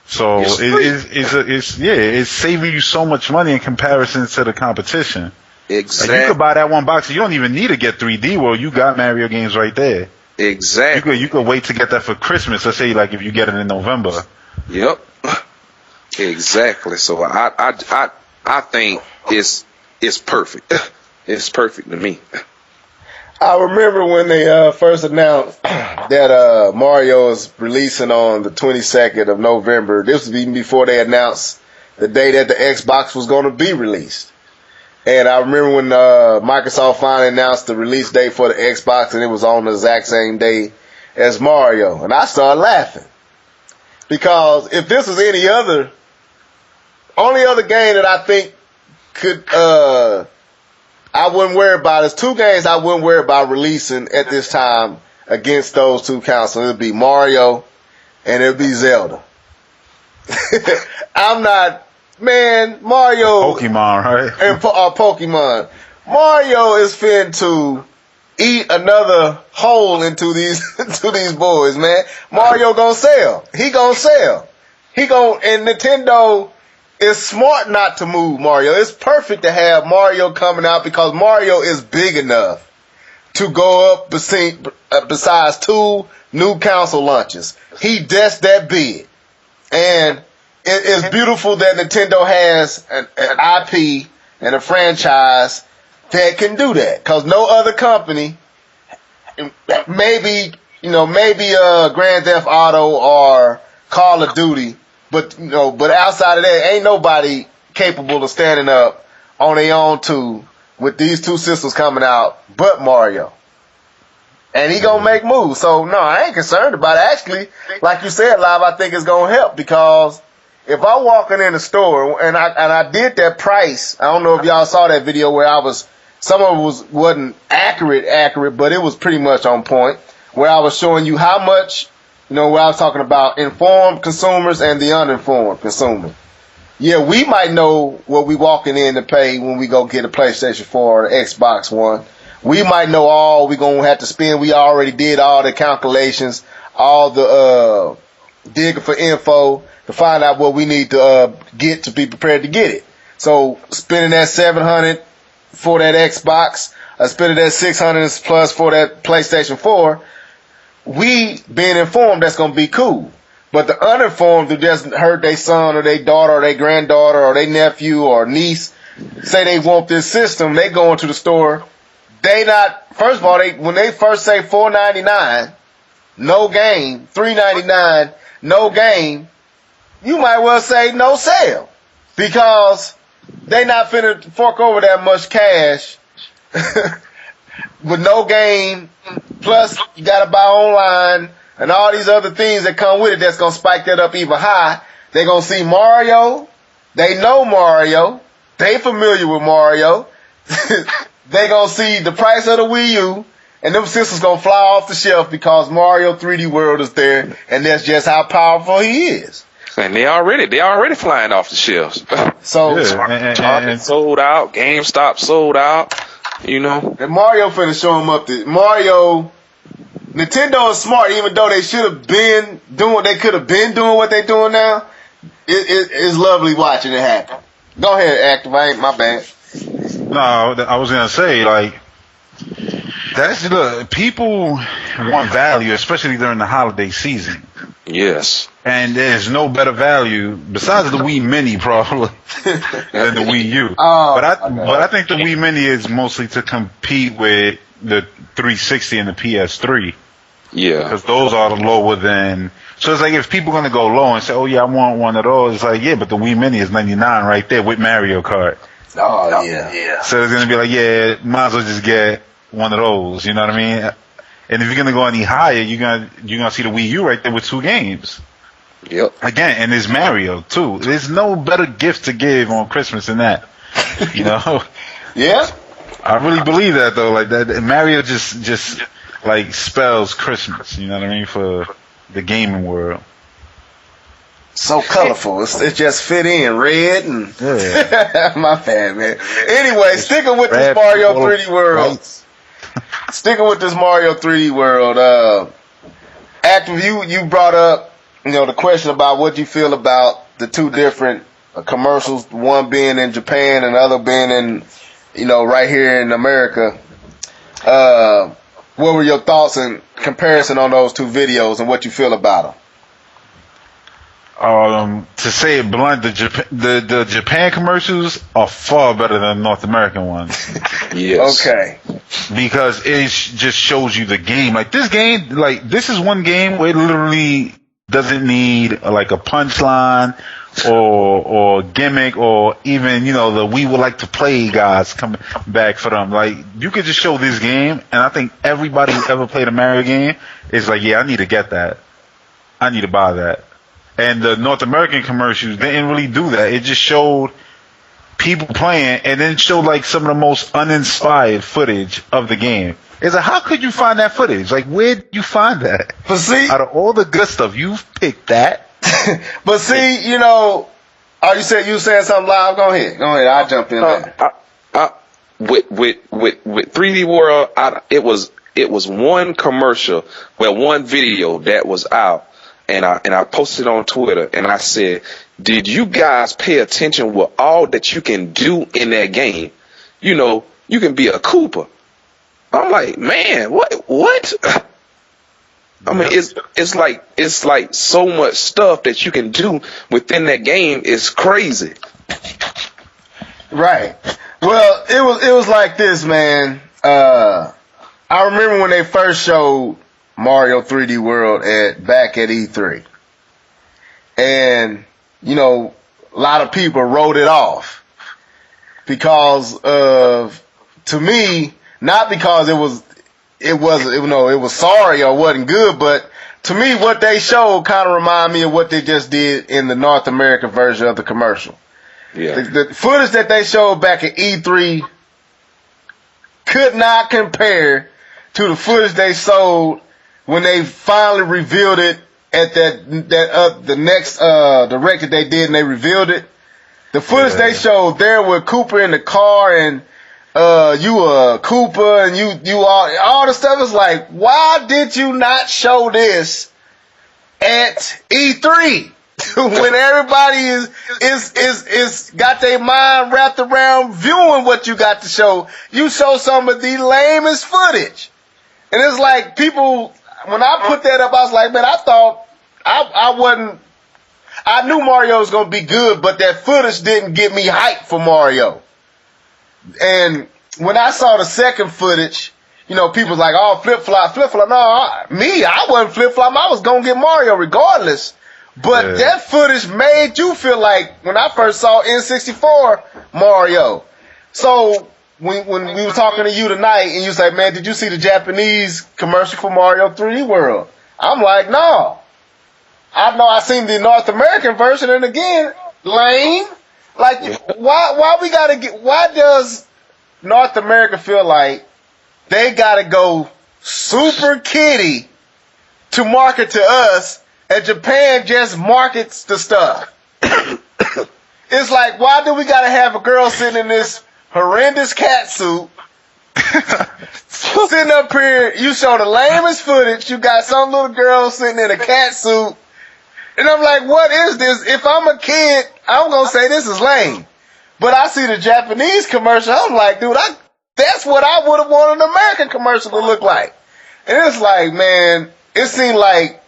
Speaker 4: So it's saving you so much money in comparison to the competition.
Speaker 3: Exactly.
Speaker 4: Like you could buy that one box. You don't even need to get 3D World. You got Mario games right there.
Speaker 3: Exactly.
Speaker 4: You could wait to get that for Christmas. Let's say like if you get it in November.
Speaker 3: Yep. Exactly. So I think it's perfect. It's perfect to me.
Speaker 2: I remember when they first announced that Mario is releasing on the 22nd of November. This was even before they announced the day that the Xbox was going to be released. And I remember when Microsoft finally announced the release date for the Xbox, and it was on the exact same day as Mario. And I started laughing. Because if this was only other game that I think could I wouldn't worry about. There's two games I wouldn't worry about releasing at this time against those two consoles. It would be Mario and it would be Zelda. Mario.
Speaker 4: Pokemon, right?
Speaker 2: And Pokemon. Mario is fin to eat another hole into these boys, man. Mario gonna sell. He gonna sell. And Nintendo is smart not to move Mario. It's perfect to have Mario coming out because Mario is big enough to go up besides two new console launches. That's that big. And it is beautiful that Nintendo has an IP and a franchise that can do that. Because no other company, maybe Grand Theft Auto or Call of Duty, but outside of that, ain't nobody capable of standing up on their own two with these two systems coming out but Mario. And he gonna make moves. So no, I ain't concerned about it. Actually, like you said, Live, I think it's gonna help because if I'm walking in the store and I did that price, I don't know if y'all saw that video where some of it wasn't accurate, but it was pretty much on point, where I was showing you how much. Where I was talking about informed consumers and the uninformed consumer. Yeah, we might know what we walking in to pay when we go get a PlayStation 4 or the Xbox One. We might know all we going to have to spend. We already did all the calculations, all the digging for info to find out what we need to get to be prepared to get it. So spending that $700 for that Xbox, spending that $600 plus for that PlayStation 4, we being informed, that's going to be cool. But the uninformed who just heard their son or their daughter or their granddaughter or their nephew or niece say they want this system, they go into the store. First of all, when they first say $4.99, no game, $3.99, no game, you might well say no sale. Because they not finna fork over that much cash with no game. Plus, you gotta buy online and all these other things that come with it that's gonna spike that up even high. They're gonna see Mario. They know Mario. They familiar with Mario. They gonna see the price of the Wii U, and them systems gonna fly off the shelf because Mario 3D World is there, and that's just how powerful he is.
Speaker 3: And they already flying off the shelves.
Speaker 2: So,
Speaker 3: Target sold out, GameStop sold out.
Speaker 2: And Mario finna show him up. Nintendo is smart, even though they should have been doing, they could have been doing what they're doing now. It's lovely watching it happen. Go ahead, Active. My bad.
Speaker 4: No, I was gonna say people want value, especially during the holiday season.
Speaker 3: Yes.
Speaker 4: And there's no better value besides the Wii Mini probably than the Wii U. But I think the Wii Mini is mostly to compete with the 360 and the PS3.
Speaker 3: Yeah.
Speaker 4: Because those are the lower than. So it's like if people are gonna go low and say, "Oh yeah, I want one of those," it's like, yeah, but the Wii Mini is $99 right there with Mario Kart.
Speaker 2: Oh yeah.
Speaker 4: So it's gonna be like, yeah, might as well just get one of those. You know what I mean? And if you're gonna go any higher, you're gonna see the Wii U right there with two games.
Speaker 3: Yep.
Speaker 4: Again, and there's Mario too. There's no better gift to give on Christmas than that.
Speaker 2: Yeah.
Speaker 4: I really believe that though. Like that, Mario just like spells Christmas. You know what I mean, for the gaming world.
Speaker 2: So colorful. It just fit in. Red and
Speaker 4: yeah.
Speaker 2: my bad, man. Anyway, sticking with this Mario 3D World. sticking with this Mario 3D World, Active, you brought up, the question about what you feel about the two different commercials, one being in Japan and the other being in, right here in America. What were your thoughts in comparison on those two videos and what you feel about them?
Speaker 4: To say it blunt, the Japan commercials are far better than the North American ones.
Speaker 3: Yes.
Speaker 2: Okay.
Speaker 4: Because it just shows you the game. Like this game, this is one game where it literally doesn't need like a punchline or gimmick or even, the we would like to play guys coming back for them. Like you could just show this game, and I think everybody who ever played a Mario game is like, yeah, I need to get that. I need to buy that. And the North American commercials didn't really do that. It just showed people playing, and then showed like some of the most uninspired footage of the game. It's like, how could you find that footage? Like, where did you find that?
Speaker 2: But see,
Speaker 4: out of all the good stuff, you've picked that.
Speaker 2: But see, you saying something live? Go ahead. I'll jump in there.
Speaker 3: With 3D World, it was one commercial, one video that was out. And I posted on Twitter, and I said, did you guys pay attention with all that you can do in that game? You can be a Koopa. I'm like, man, what? I mean, it's like so much stuff that you can do within that game. It's crazy.
Speaker 2: Right. Well, it was like this, man. I remember when they first showed Mario 3D World back at E3. And, a lot of people wrote it off because of, to me, not because it was sorry or wasn't good, but to me what they showed kind of reminded me of what they just did in the North American version of the commercial.
Speaker 3: Yeah.
Speaker 2: The footage that they showed back at E3 could not compare to the footage they showed when they finally revealed it at the next direct that they did, and they revealed it. The footage they showed there with Cooper in the car and you a Cooper and you all the stuff is like, why did you not show this at E3 when everybody is got their mind wrapped around viewing what you got to show? You show some of the lamest footage, and it's like people. When I put that up, I was like, man, I thought I knew Mario was going to be good, but that footage didn't get me hyped for Mario. And when I saw the second footage, people was like, oh, flip-flop. No, I wasn't flip-flop. I was going to get Mario regardless. But that footage made you feel like when I first saw N64 Mario. So when we were talking to you tonight and you was like, man, did you see the Japanese commercial for Mario 3D World? I'm like, no. I know I seen the North American version, and again, lame. Like, why does North America feel like they gotta go super kiddie to market to us, and Japan just markets the stuff? It's like, why do we gotta have a girl sitting in this horrendous cat suit, sitting up here, you show the lamest footage, you got some little girl sitting in a cat suit, and I'm like, what is this? If I'm a kid, I'm gonna say this is lame. But I see the Japanese commercial, I'm like, dude, that's what I would have wanted an American commercial to look like. And it's like, man, it seemed like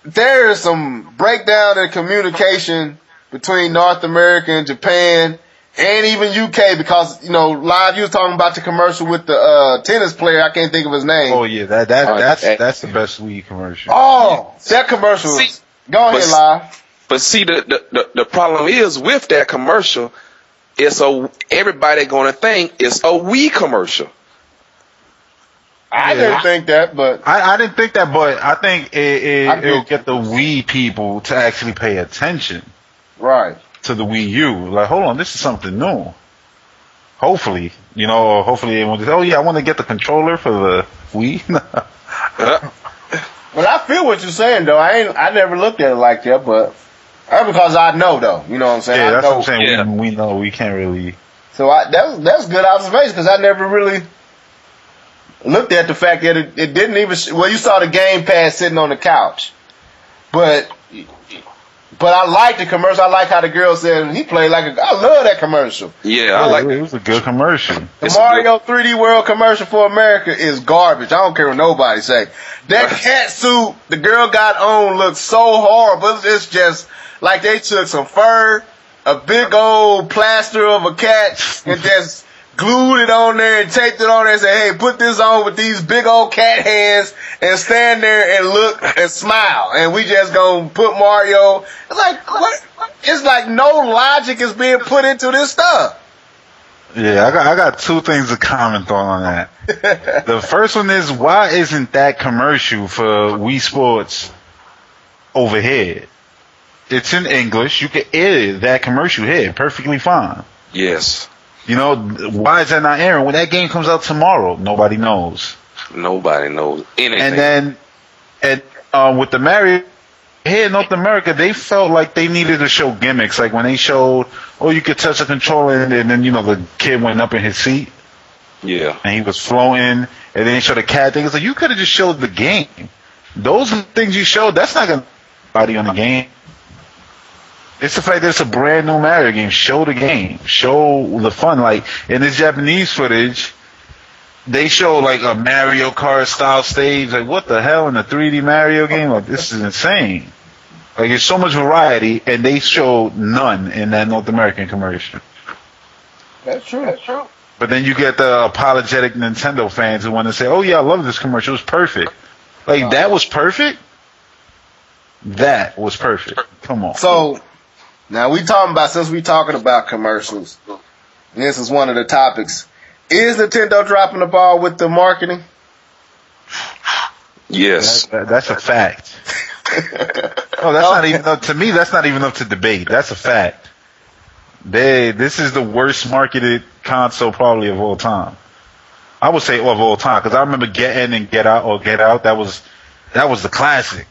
Speaker 2: there is some breakdown in communication between North America and Japan, and even UK, because, Live, you was talking about the commercial with the tennis player. I can't think of his name.
Speaker 4: Oh yeah, that's the best Wii commercial.
Speaker 2: Oh, that commercial. Go ahead, Live.
Speaker 3: But see, the problem is with that commercial, everybody gonna think it's a Wii commercial.
Speaker 2: I didn't think that, but
Speaker 4: I didn't think that, but I think it'll get the Wii people to actually pay attention.
Speaker 2: Right.
Speaker 4: To the Wii U. Like, hold on, this is something new. Hopefully, or hopefully they won't just, oh yeah, I want to get the controller for the Wii.
Speaker 2: Well, I feel what you're saying, though. I never looked at it like that, but that's because I know, though. You know what I'm saying?
Speaker 4: Yeah, that's
Speaker 2: what
Speaker 4: I'm saying. Yeah. We know we can't really.
Speaker 2: So that's good observation, because I never really looked at the fact that it didn't even. Well, you saw the Game Pass sitting on the couch, but I like the commercial. I like how the girl said he played like a. I love that commercial.
Speaker 3: Yeah, I like
Speaker 4: it. Was a good commercial.
Speaker 2: The Mario 3D World commercial for America is garbage. I don't care what nobody say. That cat suit the girl got on looks so horrible. It's just like they took some fur, a big old plaster of a cat, and just glued it on there and taped it on there and said, hey, put this on with these big old cat hands and stand there and look and smile. And we just gonna put Mario. It's like, what? It's like no logic is being put into this stuff.
Speaker 4: Yeah, I got two things to comment on that. The first one is, why isn't that commercial for Wii Sports over here? It's in English. You can edit that commercial here perfectly fine.
Speaker 3: Yes.
Speaker 4: You know, why is that not airing? When that game comes out tomorrow, nobody knows.
Speaker 3: Nobody knows anything.
Speaker 4: And then, with the Mario here in North America, they felt like they needed to show gimmicks. Like when they showed, oh, you could touch the controller, and then, you know, the kid went up in his seat.
Speaker 3: Yeah.
Speaker 4: And he was floating, and then they showed the cat thing. It's like, you could have just showed the game. Those things you showed, that's not going to body on the game. It's the fact that it's a brand new Mario game. Show the game. Show the fun. Like, in this Japanese footage, they show, like, a Mario Kart style stage. Like, what the hell in a 3D Mario game? Like, this is insane. Like, there's so much variety, and they showed none in that North American commercial.
Speaker 2: That's true. That's true.
Speaker 4: But then you get the apologetic Nintendo fans who want to say, oh, yeah, I love this commercial. It was perfect. Like, that was perfect? That was perfect. Come on.
Speaker 2: So, now since we talking about commercials, this is one of the topics. Is Nintendo dropping the ball with the marketing?
Speaker 3: Yes.
Speaker 4: That's a fact. Oh, that's not even up to me. That's not even up to debate. That's a fact. This is the worst marketed console probably of all time. I would say of all time, because I remember Get In and Get Out. That was the classic.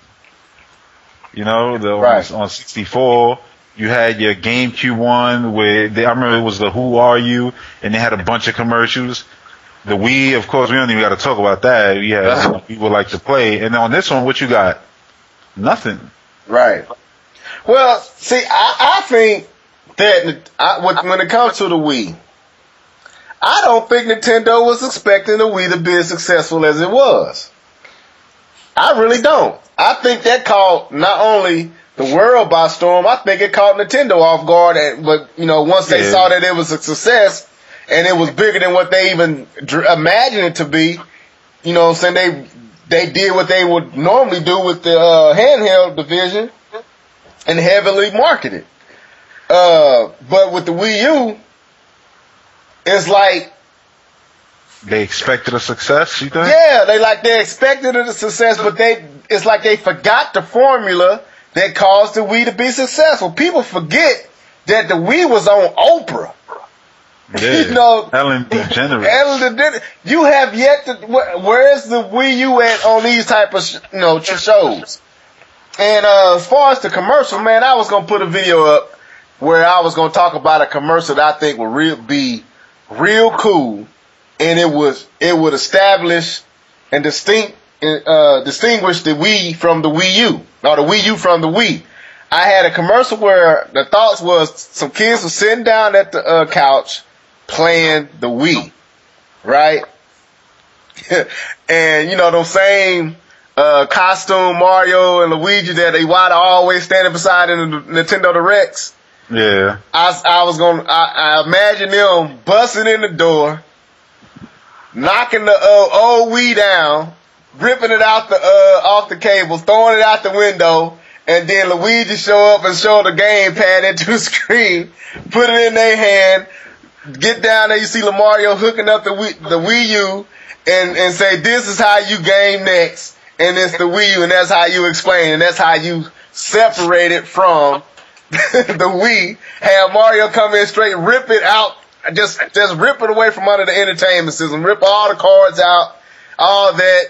Speaker 4: You know, on 64. You had your GameCube one where I remember it was the Who Are You, and they had a bunch of commercials. The Wii, of course, we don't even got to talk about that. Yeah, people like to play. And on this one, what you got? Nothing.
Speaker 2: Right. Well, see, I think that when it comes to the Wii, I don't think Nintendo was expecting the Wii to be as successful as it was. I really don't. I think that caught not only the world by storm, I think it caught Nintendo off guard. But, you know, once they saw that it was a success and it was bigger than what they even imagined it to be, you know what I'm saying, they did what they would normally do with the handheld division and heavily marketed. But with the Wii U, it's like
Speaker 4: they expected a success, you think?
Speaker 2: Yeah, they expected a success, but it's like they forgot the formula that caused the Wii to be successful. People forget that the Wii was on Oprah.
Speaker 4: Yeah,
Speaker 2: you know,
Speaker 4: Ellen DeGeneres.
Speaker 2: You have yet to. Where's the Wii U at on these type of shows? And as far as the commercial, man, I was gonna put a video up where I was gonna talk about a commercial that I think would be real cool, and it would establish and distinguish the Wii from the Wii U, or the Wii U from the Wii. I had a commercial where the thoughts was some kids were sitting down at the couch playing the Wii, right? And you know those same costume Mario and Luigi that they were always standing beside in the Nintendo Directs.
Speaker 4: Yeah.
Speaker 2: I imagine them busting in the door, knocking the old Wii down, ripping it out off the cables, throwing it out the window, and then Luigi show up and show the gamepad into the screen, put it in their hand, get down there, you see Mario hooking up the Wii U, and say, this is how you game next, and it's the Wii U, and that's how you explain, and that's how you separate it from the Wii. Have Mario come in straight, rip it out, just rip it away from under the entertainment system, rip all the cards out, all that,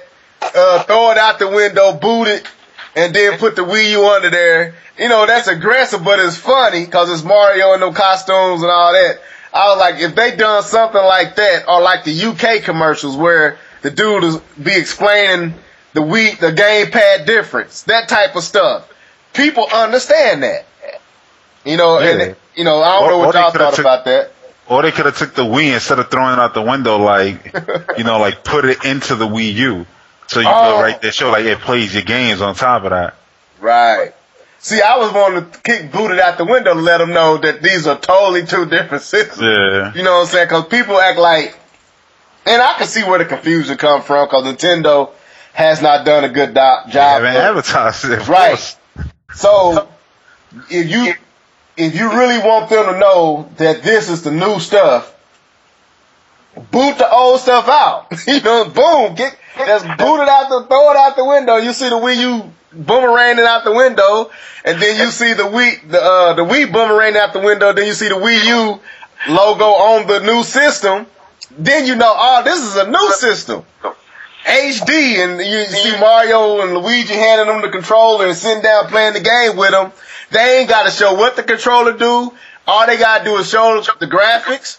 Speaker 2: throw it out the window, boot it, and then put the Wii U under there. You know, that's aggressive, but it's funny because it's Mario and them costumes and all that. I was like, if they done something like that, or like the UK commercials where the dude to be explaining the gamepad difference, that type of stuff. People understand that. You know,
Speaker 4: Yeah.
Speaker 2: and I don't know what y'all thought about that.
Speaker 4: Or they could have took the Wii instead of throwing it out the window, like, like put it into the Wii U. So you could write that show, like it plays your games on top of that.
Speaker 2: Right. See, I was wanting to boot it out the window to let them know that these are totally two different systems.
Speaker 4: Yeah.
Speaker 2: You know what I'm saying? Because people act like, and I can see where the confusion comes from, because Nintendo has not done a good job.
Speaker 4: They haven't advertised it.
Speaker 2: Right. So, if you really want them to know that this is the new stuff, boot the old stuff out. Boom, just boot it out, throw it out the window. You see the Wii U boomeranging out the window, and then you see the Wii boomeranging out the window. Then you see the Wii U logo on the new system. Then you know, this is a new system, HD, and you see Mario and Luigi handing them the controller and sitting down playing the game with them. They ain't got to show what the controller do. All they got to do is show the graphics.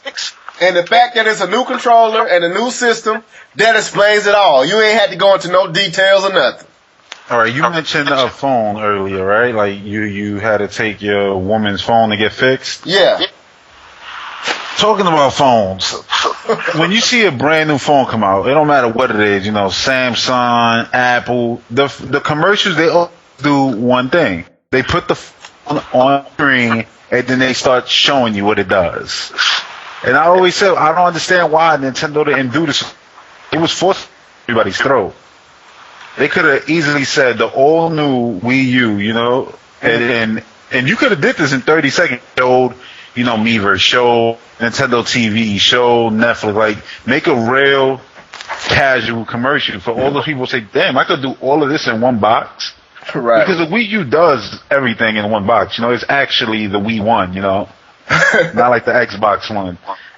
Speaker 2: And the fact that it's a new controller and a new system, that explains it all. You ain't had to go into no details or nothing.
Speaker 4: All right, you mentioned a phone earlier, right? Like you had to take your woman's phone to get fixed.
Speaker 2: Yeah.
Speaker 4: Talking about phones, when you see a brand new phone come out, it don't matter what it is, Samsung, Apple, the commercials, they all do one thing. They put the phone on screen and then they start showing you what it does. And I always say, I don't understand why Nintendo didn't do this. It was forced everybody's throat. They could have easily said the all new Wii U, and you could have did this in 30 seconds. Showed, Miiverse, show Nintendo TV, show Netflix, like make a real casual commercial for all those people who say, damn, I could do all of this in one box.
Speaker 2: Right.
Speaker 4: Because the Wii U does everything in one box. It's actually the Wii One, not like the Xbox One.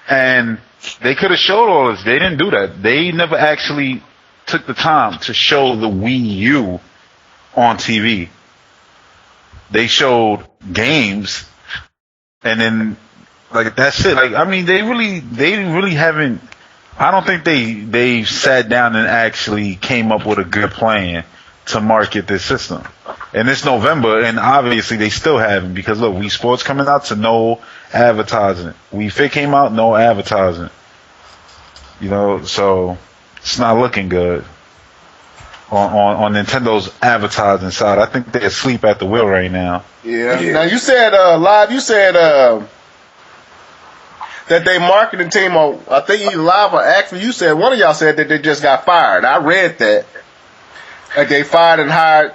Speaker 4: And they could have showed all this. They didn't do that. They never actually took the time to show the Wii U on TV. They showed games, and then like that's it. Like they really haven't. I don't think they sat down and actually came up with a good plan to market this system. And it's November, and obviously they still haven't, because look, Wii Sports coming out to no advertising. Wii Fit came out, no advertising. So it's not looking good on Nintendo's advertising side. I think they're asleep at the wheel right now.
Speaker 2: Yeah. Now you said that they marketing team, I think either live or actually, you said one of y'all said that they just got fired. I read that. Like they fired and hired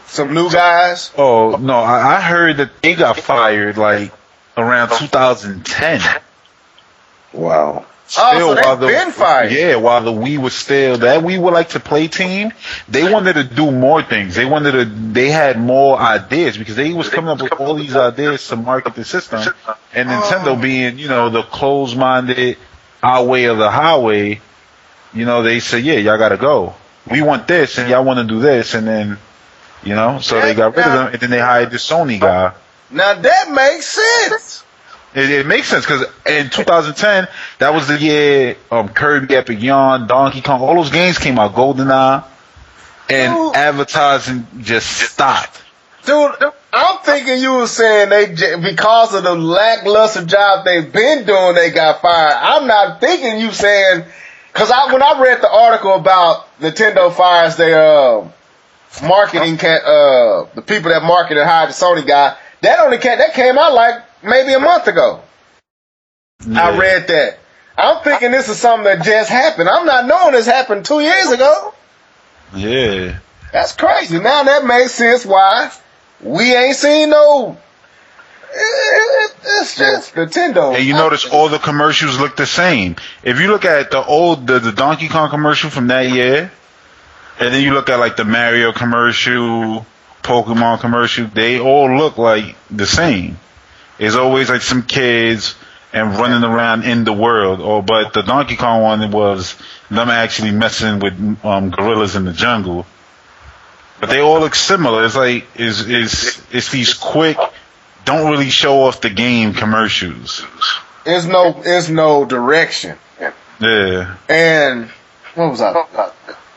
Speaker 2: some new guys.
Speaker 4: Oh no, I heard that they got fired like around 2010.
Speaker 3: Wow.
Speaker 2: So they've been fired.
Speaker 4: Yeah, while the Wii was still that Wii would like to play team, they wanted to do more things. They had more ideas because they was coming up with all these ideas to market the system. And Nintendo being, the closed-minded, our way or the highway, they said, yeah, y'all gotta go. We want this and y'all want to do this, and then, so they got rid of them, and then they hired the Sony guy.
Speaker 2: Now that makes sense.
Speaker 4: It makes sense because in 2010, that was the year Kirby, Epic Yarn, Donkey Kong, all those games came out, GoldenEye, and advertising just stopped.
Speaker 2: Dude, I'm thinking you were saying because of the lackluster job they've been doing, they got fired. I'm not thinking you saying, because when I read the article about Nintendo fires their marketing, the people that marketed and hired the Sony guy, that came out like maybe a month ago. Yeah. I read that. I'm thinking this is something that just happened. I'm not knowing this happened 2 years ago.
Speaker 4: Yeah.
Speaker 2: That's crazy. Now that makes sense why we ain't seen no. It's just Nintendo.
Speaker 4: And you notice all the commercials look the same. If you look at the Donkey Kong commercial from that year, and then you look at like the Mario commercial, Pokemon commercial, they all look like the same. It's always like some kids and running around in the world. But the Donkey Kong one was them actually messing with gorillas in the jungle. But they all look similar. It's like it's these quick, don't really show off the game commercials.
Speaker 2: There's no direction.
Speaker 4: Yeah.
Speaker 2: And What was I?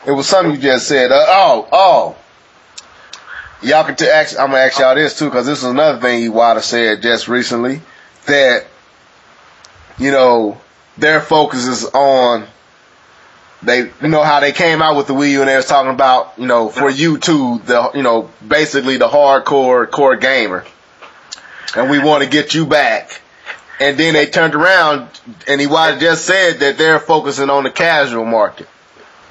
Speaker 2: It was something you just said. Y'all can actually, I'm gonna ask y'all this too, because this is another thing Iwata said just recently, that their focus is on how they came out with the Wii U, and they was talking about for you too, the basically the hardcore core gamer, and we want to get you back. And then they turned around and Iwata just said that they're focusing on the casual market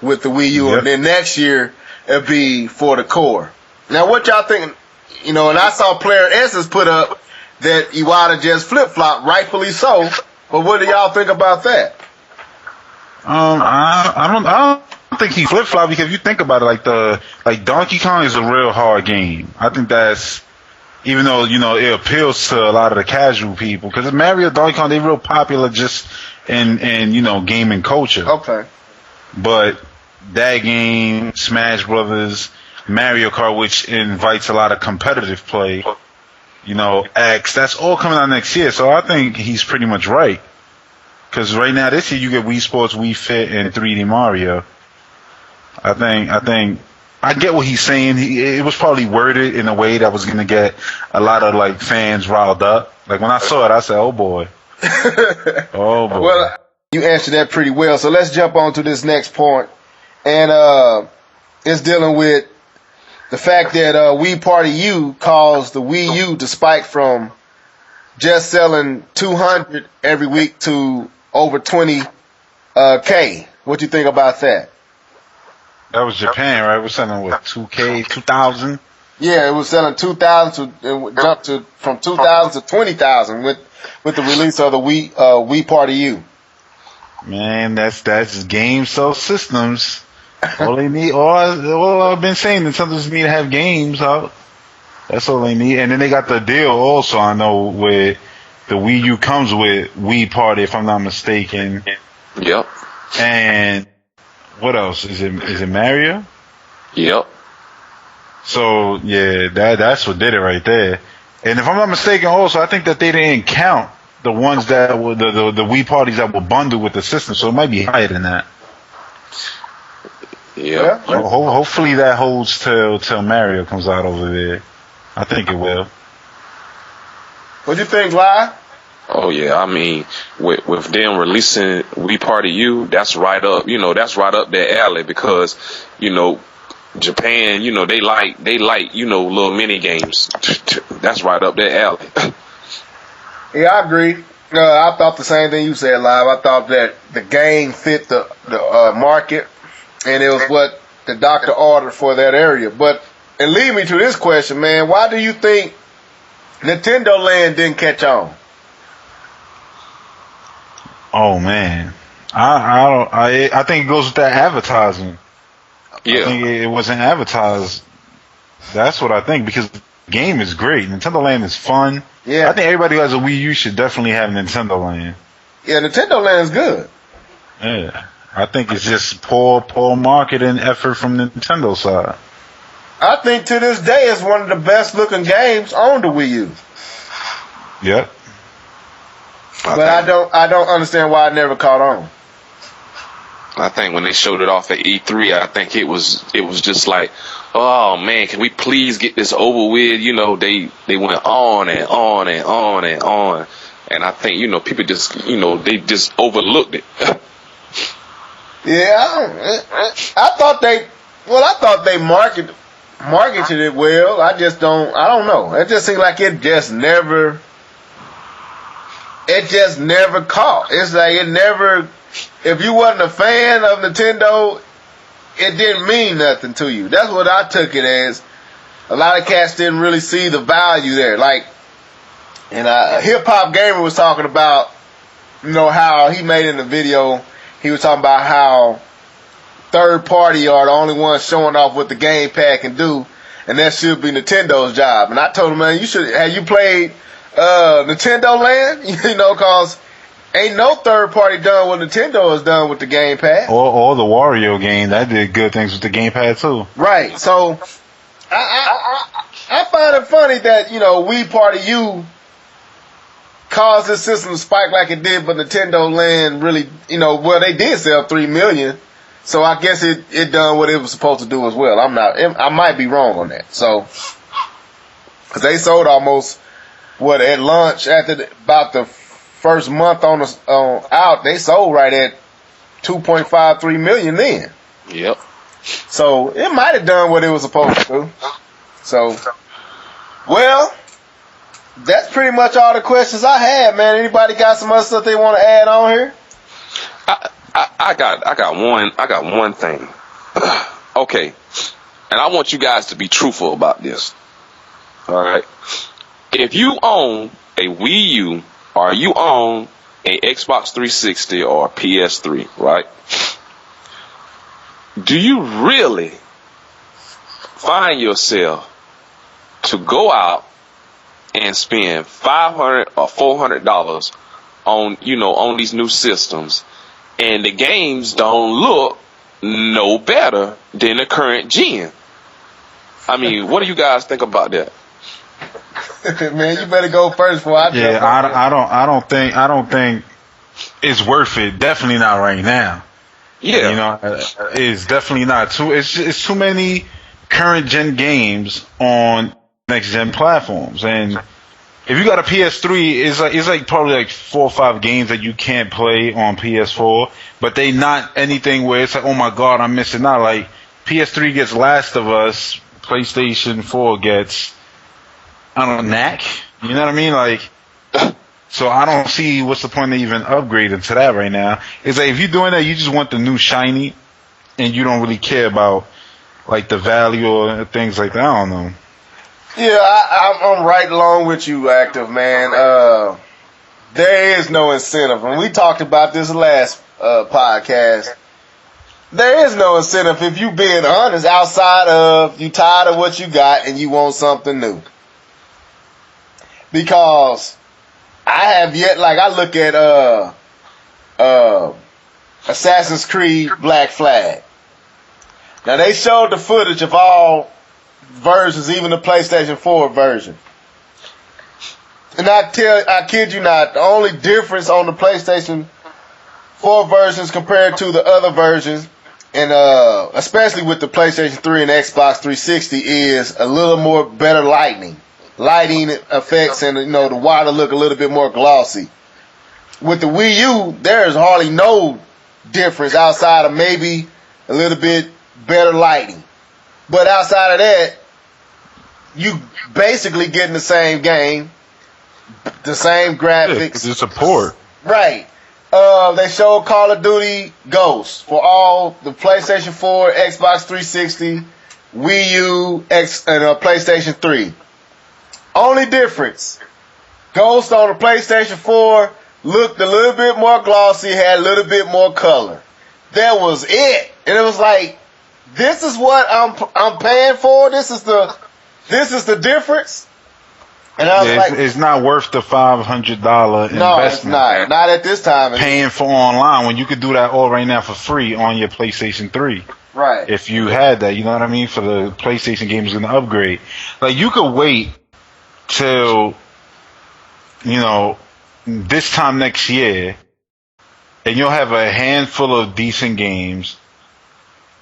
Speaker 2: with the Wii U, and then next year it'll be for the core. Now, what y'all think? And I saw Player Essence put up that Iwata just flip-flopped, rightfully so. But what do y'all think about that?
Speaker 4: I don't think he flip-flopped, because if you think about it, like Donkey Kong is a real hard game. I think that's, even though it appeals to a lot of the casual people, because Mario, Donkey Kong, they're real popular just in gaming culture.
Speaker 2: Okay.
Speaker 4: But that game, Smash Brothers, Mario Kart, which invites a lot of competitive play, X, that's all coming out next year. So I think he's pretty much right. Because right now, this year, you get Wii Sports, Wii Fit, and 3D Mario. I get what he's saying. It was probably worded in a way that was going to get a lot of fans riled up. Like when I saw it, I said, "Oh boy, oh boy."
Speaker 2: Well, you answered that pretty well. So let's jump on to this next point, and it's dealing with the fact that Wii Party U caused the Wii U to spike from just selling 200 every week to over 20K. What do you think about that?
Speaker 4: That was Japan, right? We're selling what, 2K, 2,000?
Speaker 2: Yeah, it was selling 2,000 it jumped from 2,000 to 20,000 with the release of the Wii Party U.
Speaker 4: Man, that's game sell systems. All they need, all I've been saying, Nintendo just need to have games out. That's all they need. And then they got the deal also, I know, where the Wii U comes with Wii Party, if I'm not mistaken.
Speaker 3: Yep.
Speaker 4: And what else? Is it Mario?
Speaker 3: Yep.
Speaker 4: So yeah, that's what did it right there. And if I'm not mistaken, also I think that they didn't count the ones that were the Wii parties that were bundled with the system, so it might be higher than that.
Speaker 3: Yeah.
Speaker 4: Hopefully that holds till Mario comes out over there. I think it will.
Speaker 2: What do you think, Live?
Speaker 3: Oh yeah, I mean, with them releasing Wii Party U, that's right up, that's right up their alley, because, Japan, they like, little mini games. That's right up their alley.
Speaker 2: Yeah, I agree. I thought the same thing you said, Live. I thought that the game fit the market, and it was what the doctor ordered for that area. But it leads me to this question, man. Why do you think Nintendo Land didn't catch on?
Speaker 4: Oh man, I think it goes with that advertising.
Speaker 3: Yeah.
Speaker 4: I think it wasn't advertised. That's what I think, because the game is great. Nintendo Land is fun.
Speaker 2: Yeah.
Speaker 4: I think everybody who has a Wii U should definitely have Nintendo Land.
Speaker 2: Yeah, Nintendo Land is good.
Speaker 4: Yeah. I think it's just poor marketing effort from the Nintendo side.
Speaker 2: I think to this day it's one of the best looking games on the Wii U.
Speaker 4: Yep.
Speaker 2: But I don't understand why it never caught on.
Speaker 3: I think when they showed it off at E3, I think it was just like, oh man, can we please get this over with? They went on and on and on and on, and I think people just they just overlooked it.
Speaker 2: Yeah, I thought they marketed it well. I don't know. It just seemed like it just never caught. It's like it never. If you wasn't a fan of Nintendo, it didn't mean nothing to you. That's what I took it as. A lot of cats didn't really see the value there. Like, and Hip Hop Gamer was talking about, how he made in the video. He was talking about how third party are the only ones showing off what the gamepad can do, and that should be Nintendo's job. And I told him, man, have you played Nintendo Land? Cause ain't no third party done what Nintendo has done with the gamepad.
Speaker 4: Or the Wario game, that did good things with the gamepad too.
Speaker 2: Right. So I find it funny that Wii Party U caused this system to spike like it did, but Nintendo Land really, they did sell 3 million, So I guess it done what it was supposed to do as well. I might be wrong on that. So, cause they sold almost at launch about the first month out, they sold right at 2.53 million then.
Speaker 3: Yep.
Speaker 2: So it might have done what it was supposed to do. So, well, that's pretty much all the questions I had, man. Anybody got some other stuff they want to add on here?
Speaker 3: I got one thing. Okay. And I want you guys to be truthful about this. All right. If you own a Wii U or you own a Xbox 360 or PS3, right? Do you really find yourself to go out and spend $500 or $400 on these new systems, and the games don't look no better than the current gen? I mean, what do you guys think about that?
Speaker 2: Man, you better go first before I jump.
Speaker 4: Yeah, I don't think it's worth it. Definitely not right now.
Speaker 3: Yeah,
Speaker 4: you know, it's definitely not it's too many current gen games on next gen platforms, and if you got a PS3, it's like probably like 4 or 5 games that you can't play on PS4, but they not anything where it's like, oh my god, I'm missing out. Like PS3 gets Last of Us, PlayStation 4 gets, I don't know, Knack. You know what I mean? Like, so I don't see what's the point of even upgrading to that right now. It's like if you're doing that, you just want the new shiny, and you don't really care about like the value or things like that. I don't know.
Speaker 2: Yeah, I'm right along with you, Active, man. There is no incentive, and we talked about this last podcast. There is no incentive if you being honest outside of you tired of what you got and you want something new. Because I have yet, like I look at Assassin's Creed Black Flag. Now they showed the footage of all versions, even the PlayStation 4 version. And I kid you not, the only difference on the PlayStation 4 versions compared to the other versions, and especially with the PlayStation 3 and Xbox 360, is a little more better lighting effects, and the water look a little bit more glossy. With the Wii U, there's hardly no difference outside of maybe a little bit better lighting. But outside of that, you basically getting the same game, the same graphics.
Speaker 4: Yeah, it's a port.
Speaker 2: Right. They showed Call of Duty Ghosts for all the PlayStation 4, Xbox 360, Wii U, and PlayStation 3. Only difference, Ghost on the PlayStation 4 looked a little bit more glossy, had a little bit more color. That was it. And it was like, this is what I'm paying for. This is the difference. And I was like,
Speaker 4: it's not worth the $500 investment.
Speaker 2: No, it's not. Not at this time.
Speaker 4: Paying for online when you could do that all right now for free on your PlayStation 3.
Speaker 2: Right.
Speaker 4: If you had that, you know what I mean? For the PlayStation games going to upgrade. Like, you could wait till, this time next year, and you'll have a handful of decent games,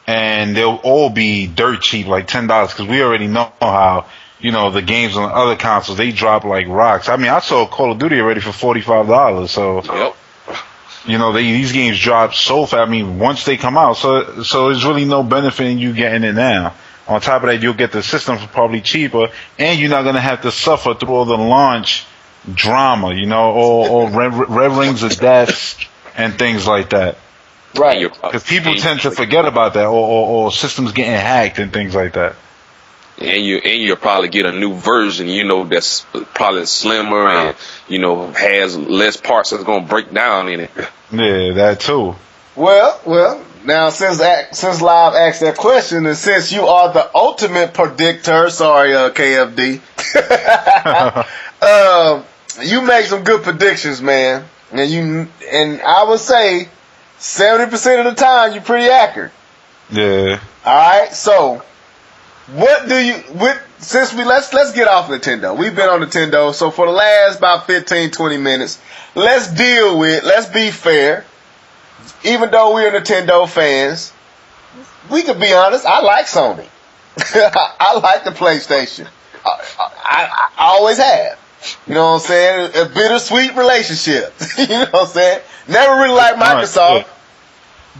Speaker 4: and they'll all be dirt cheap, like $10, because we already know how, the games on the other consoles, they drop like rocks. I mean, I saw Call of Duty already for $45, so,
Speaker 3: yep.
Speaker 4: These games drop so fast. I mean, once they come out, so there's really no benefit in you getting it now. On top of that, you'll get the system for probably cheaper, and you're not going to have to suffer through all the launch drama, or red rings of death and things like that.
Speaker 2: Right.
Speaker 4: Because people tend to forget about that, or systems getting hacked and things like that.
Speaker 3: And you'll probably get a new version, that's probably slimmer and, has less parts that's going to break down in it.
Speaker 4: Yeah, that too.
Speaker 2: Well, now since Live asked that question, and since you are the ultimate predictor, sorry, KFD, you make some good predictions, man. And I would say 70% of the time you're pretty accurate.
Speaker 4: Yeah.
Speaker 2: All right, so what do you let's get off Nintendo. We've been on Nintendo, so for the last about 15-20 minutes, let's be fair. Even though we're Nintendo fans, we could be honest. I like Sony. I like the PlayStation. I always have. You know what I'm saying? A bittersweet relationship. You know what I'm saying? Never really liked Microsoft.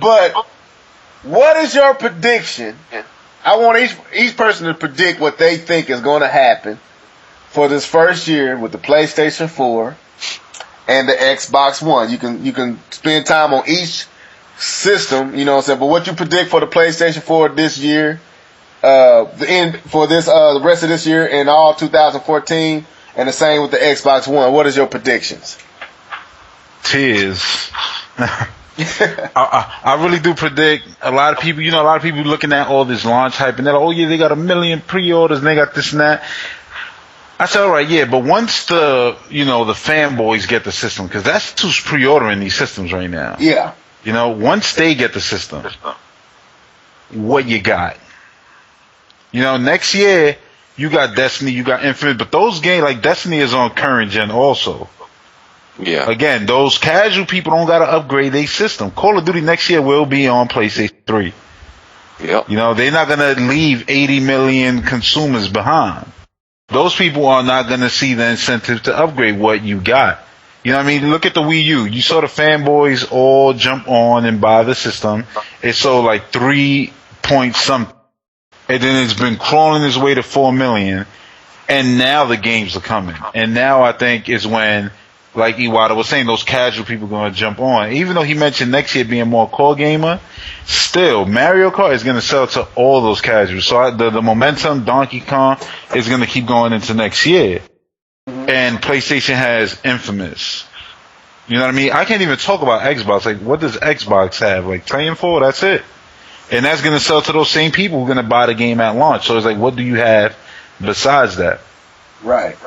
Speaker 2: But what is your prediction? I want each person to predict what they think is going to happen for this first year with the PlayStation 4 and the Xbox One. You can spend time on each system, you know what I'm saying? But what you predict for the PlayStation 4 this year, the rest of this year and all 2014, and the same with the Xbox One. What is your predictions?
Speaker 4: Tears. I really do predict a lot of people, looking at all this launch hype and they're like, oh yeah, they got 1 million pre-orders and they got this and that. I said, all right, yeah, but once the fanboys get the system, because that's who's pre-ordering these systems right now.
Speaker 2: Yeah.
Speaker 4: Once they get the system, what you got? Next year, you got Destiny, you got Infinite, but those games, like Destiny is on current gen also.
Speaker 3: Yeah.
Speaker 4: Again, those casual people don't got to upgrade their system. Call of Duty next year will be on PlayStation 3.
Speaker 3: Yep.
Speaker 4: They're not going to leave 80 million consumers behind. Those people are not going to see the incentive to upgrade what you got. You know what I mean? Look at the Wii U. You saw the fanboys all jump on and buy the system. It sold like 3 point something. And then it's been crawling its way to 4 million. And now the games are coming. And now I think is when, like Iwata was saying, those casual people are going to jump on. Even though he mentioned next year being more core gamer, still, Mario Kart is going to sell to all those casuals. So the momentum, Donkey Kong, is going to keep going into next year. And PlayStation has Infamous. You know what I mean? I can't even talk about Xbox. Like, what does Xbox have? Like, Titanfall, that's it. And that's going to sell to those same people who are going to buy the game at launch. So it's like, what do you have besides that?
Speaker 2: Right.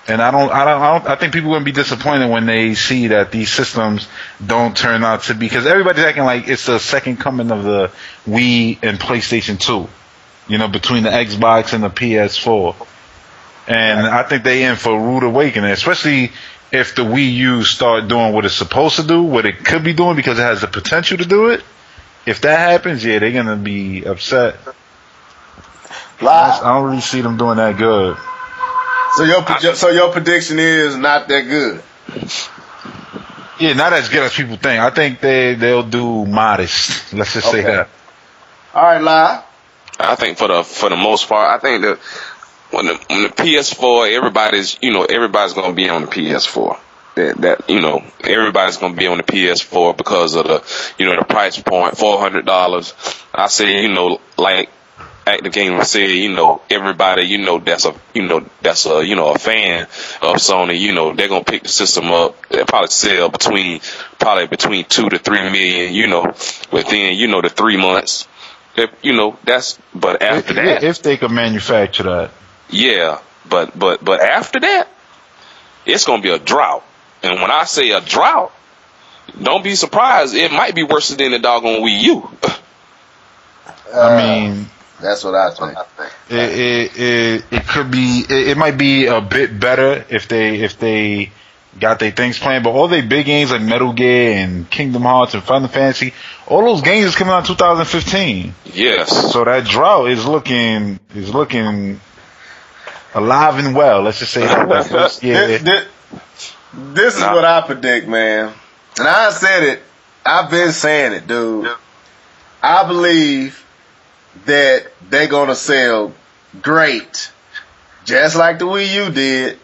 Speaker 4: And I think people are going to be disappointed when they see that these systems don't turn out to be, because everybody's acting like it's the second coming of the Wii and PlayStation 2. Between the Xbox and the PS4. And I think they in for a rude awakening, especially if the Wii U start doing what it's supposed to do, what it could be doing because it has the potential to do it. If that happens, yeah, they're going to be upset. I don't really see them doing that good.
Speaker 2: So your prediction is not that good?
Speaker 4: Yeah, not as good as people think. I think they'll do modest. Let's just say that.
Speaker 2: All right, Lai. I
Speaker 3: think for the most part, I think that when the PS4, everybody's going to be on the PS4. Everybody's going to be on the PS4 because of the price point, $400. I say, like ActiveGamer said, everybody, that's a fan of Sony, they're going to pick the system up. They'll probably sell between 2 to 3 million, within, the 3 months. But after that,
Speaker 4: if they could manufacture that.
Speaker 3: Yeah, but after that, it's gonna be a drought. And when I say a drought, don't be surprised. It might be worse than the doggone Wii U.
Speaker 4: I mean,
Speaker 2: that's what I think.
Speaker 4: It could be. It might be a bit better if they got their things planned. But all their big games like Metal Gear and Kingdom Hearts and Final Fantasy, all those games is coming out in 2015.
Speaker 3: Yes.
Speaker 4: So that drought is looking alive and well. Let's just say that. Yeah.
Speaker 2: This is what I predict, man. And I said it. I've been saying it, dude. I believe that they're going to sell great, just like the Wii U did,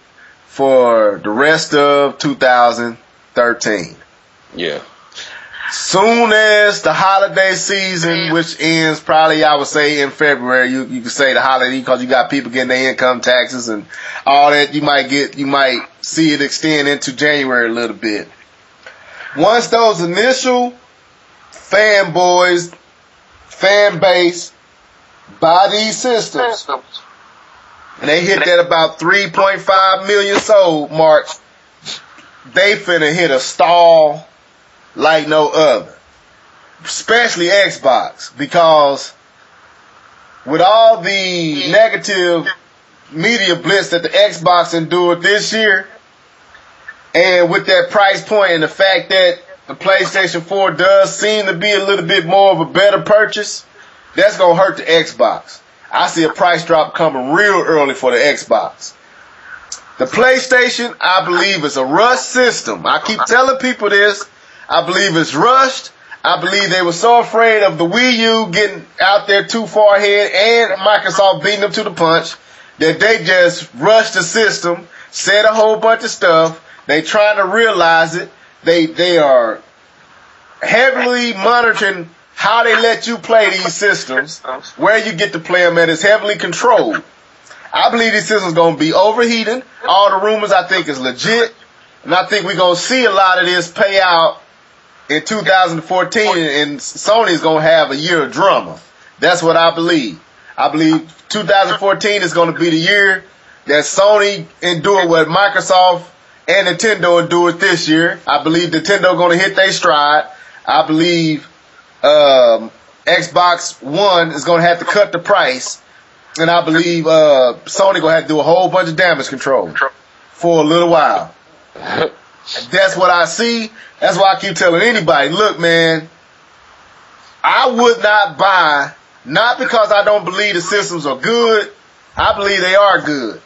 Speaker 2: for the rest of 2013.
Speaker 3: Yeah.
Speaker 2: Soon as the holiday season, which ends probably, I would say, in February, you can say the holiday because you got people getting their income taxes and all that. You might see it extend into January a little bit. Once those initial fanboys, fan base buy these systems, and they hit that about 3.5 million sold mark, they finna hit a stall like no other, especially Xbox, because with all the negative media blitz that the Xbox endured this year, and with that price point and the fact that the PlayStation 4 does seem to be a little bit more of a better purchase, that's going to hurt the Xbox. I see a price drop coming real early for the Xbox. The PlayStation, I believe, is a rushed system. I keep telling people this. I believe it's rushed. I believe they were so afraid of the Wii U getting out there too far ahead and Microsoft beating them to the punch that they just rushed the system, said a whole bunch of stuff. They trying to realize it. They are heavily monitoring how they let you play these systems, where you get to play them at is heavily controlled. I believe these systems going to be overheating. All the rumors I think is legit. And I think we're going to see a lot of this pay out in 2014, and Sony is going to have a year of drama. That's what I believe. I believe 2014 is going to be the year that Sony endure what Microsoft and Nintendo endured this year. I believe Nintendo going to hit their stride. I believe Xbox One is going to have to cut the price. And I believe Sony going to have to do a whole bunch of damage control for a little while. That's what I see. That's why I keep telling anybody, look, man, I would not buy, not because I don't believe the systems are good. I believe they are good.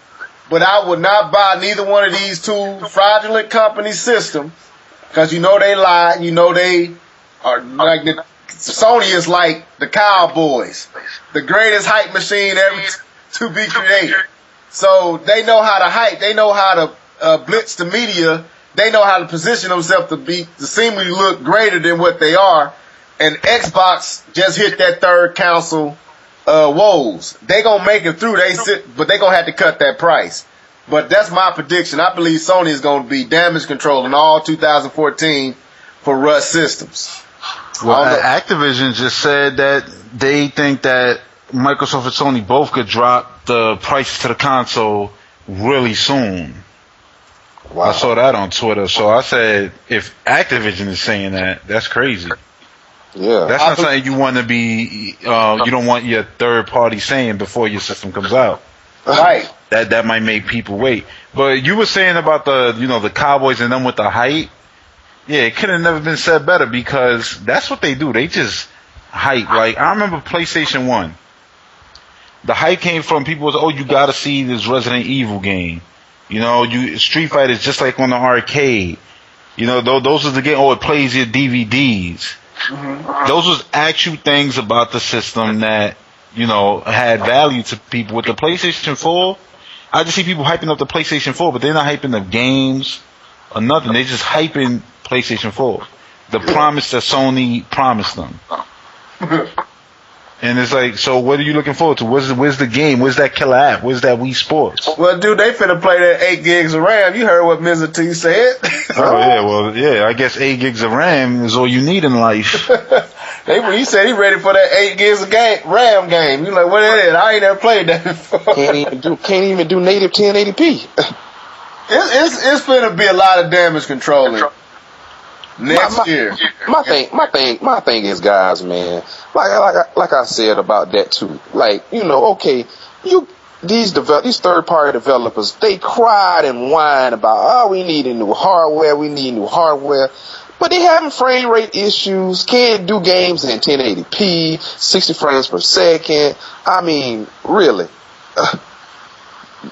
Speaker 2: But I would not buy neither one of these two fraudulent companies' systems because you know they lie. You know they are like Sony is like the Cowboys, the greatest hype machine ever to be created. So they know how to hype. They know how to blitz the media. They know how to position themselves to seemingly look greater than what they are. And Xbox just hit that third console woes. They gonna make it through. But they gonna have to cut that price. But that's my prediction. I believe Sony is gonna be damage control in all 2014 for Rust systems.
Speaker 4: Well, Activision just said that they think that Microsoft and Sony both could drop the price to the console really soon. Wow. I saw that on Twitter. So I said, if Activision is saying that, that's crazy.
Speaker 5: Yeah,
Speaker 4: that's not something you want to be. You don't want your third party saying before your system comes out.
Speaker 2: Right.
Speaker 4: That might make people wait. But you were saying about the Cowboys and them with the hype. Yeah, it could have never been said better because that's what they do. They just hype. Like I remember PlayStation 1. The hype came from people was, oh, you got to see this Resident Evil game. You know, Street Fighter is just like on the arcade. You know, those are the game. Oh, it plays your DVDs. Mm-hmm. Those was actual things about the system that, had value to people. With the PlayStation 4, I just see people hyping up the PlayStation 4, but they're not hyping the games or nothing. They're just hyping PlayStation 4. The promise that Sony promised them. And it's like, so what are you looking forward to? Where's the game? Where's that killer app? Where's that Wii Sports?
Speaker 2: Well, dude, they finna play that 8 gigs of RAM. You heard what Mr. T said.
Speaker 4: Oh, yeah, well, yeah, I guess 8 gigs of RAM is all you need in life.
Speaker 2: He said he ready for that 8 gigs of RAM game. You like, what is it? I ain't never played that before.
Speaker 5: Can't even do native 1080p.
Speaker 2: It's finna be a lot of damage controlling. Next year.
Speaker 5: My thing is, guys, man, like I said about that too. Like, okay, these third-party developers, they cried and whined about, we need new hardware, but they having frame rate issues, can't do games in 1080p, 60 frames per second. I mean, really.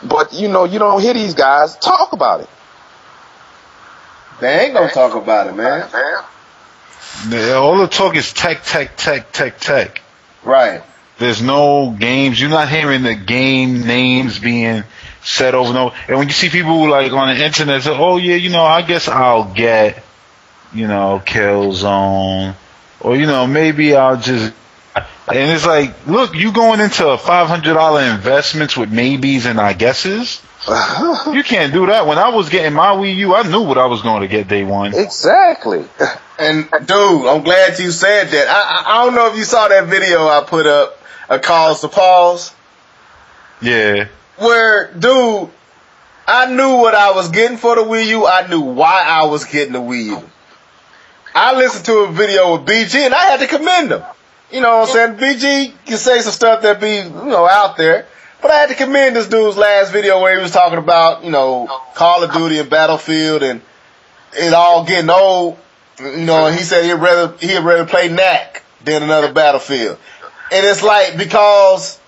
Speaker 5: But you don't hear these guys talk about it.
Speaker 2: They ain't gonna talk about it, man.
Speaker 4: All the talk is tech.
Speaker 2: Right.
Speaker 4: There's no games. You're not hearing the game names being said over and over. And when you see people like on the internet say, oh yeah, I guess I'll get, Killzone. Or, maybe I'll just... And it's like, look, you going into $500 investments with maybes and I guesses? You can't do that. When I was getting my Wii U, I knew what I was going to get day one.
Speaker 5: Exactly.
Speaker 2: And dude, I'm glad you said that. I don't know if you saw that video I put up, a Cause to Pause.
Speaker 4: Yeah.
Speaker 2: Where, dude, I knew what I was getting for the Wii U. I knew why I was getting the Wii U. I listened to a video with BG and I had to commend him. You know what I'm saying? BG can say some stuff that be, out there. But I had to commend this dude's last video where he was talking about, Call of Duty and Battlefield and it all getting old. And he said he'd rather play NAC than another Battlefield. And it's like, because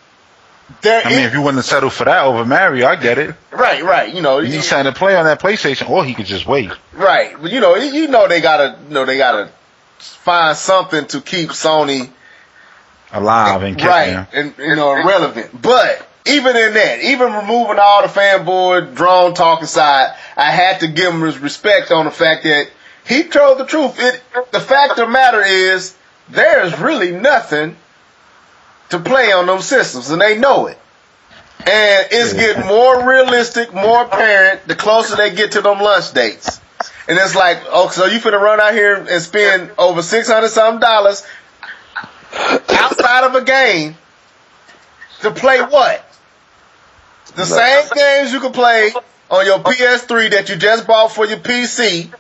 Speaker 4: if you wouldn't settle for that over Mario, I get it.
Speaker 2: Right.
Speaker 4: He's trying to play on that PlayStation, or he could just wait.
Speaker 2: Right, but they gotta find something to keep Sony
Speaker 4: alive and
Speaker 2: relevant. But even in that, even removing all the fanboy drone talk aside, I had to give him his respect on the fact that he told the truth. The fact of the matter is, there's really nothing to play on those systems, and they know it. And it's getting more realistic, more apparent the closer they get to them launch dates. And it's like, so you finna run out here and spend over $600-something outside of a game to play what? The same games you can play on your PS3 that you just bought for your PC.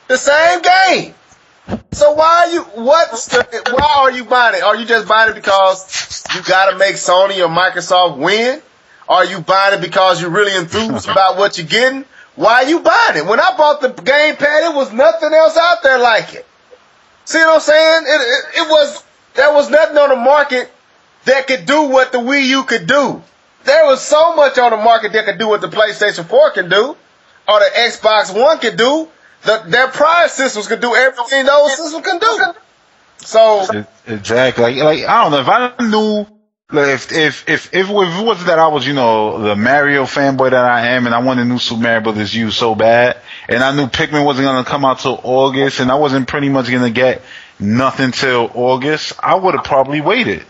Speaker 2: The same game. So why are you buying it? Are you just buying it because you gotta make Sony or Microsoft win? Are you buying it because you're really enthused about what you're getting? Why are you buying it? When I bought the gamepad, it was nothing else out there like it. See what I'm saying? There was nothing on the market that could do what the Wii U could do. There was so much on the market that could do what the PlayStation 4 can do, or the Xbox One could do. Their prior systems could do everything those systems can do. So
Speaker 4: exactly, like I don't know if I knew. Like if it wasn't that I was, the Mario fanboy that I am, and I wanted new Super Mario Brothers U so bad, and I knew Pikmin wasn't gonna come out till August, and I wasn't pretty much gonna get nothing till August, I would have probably waited.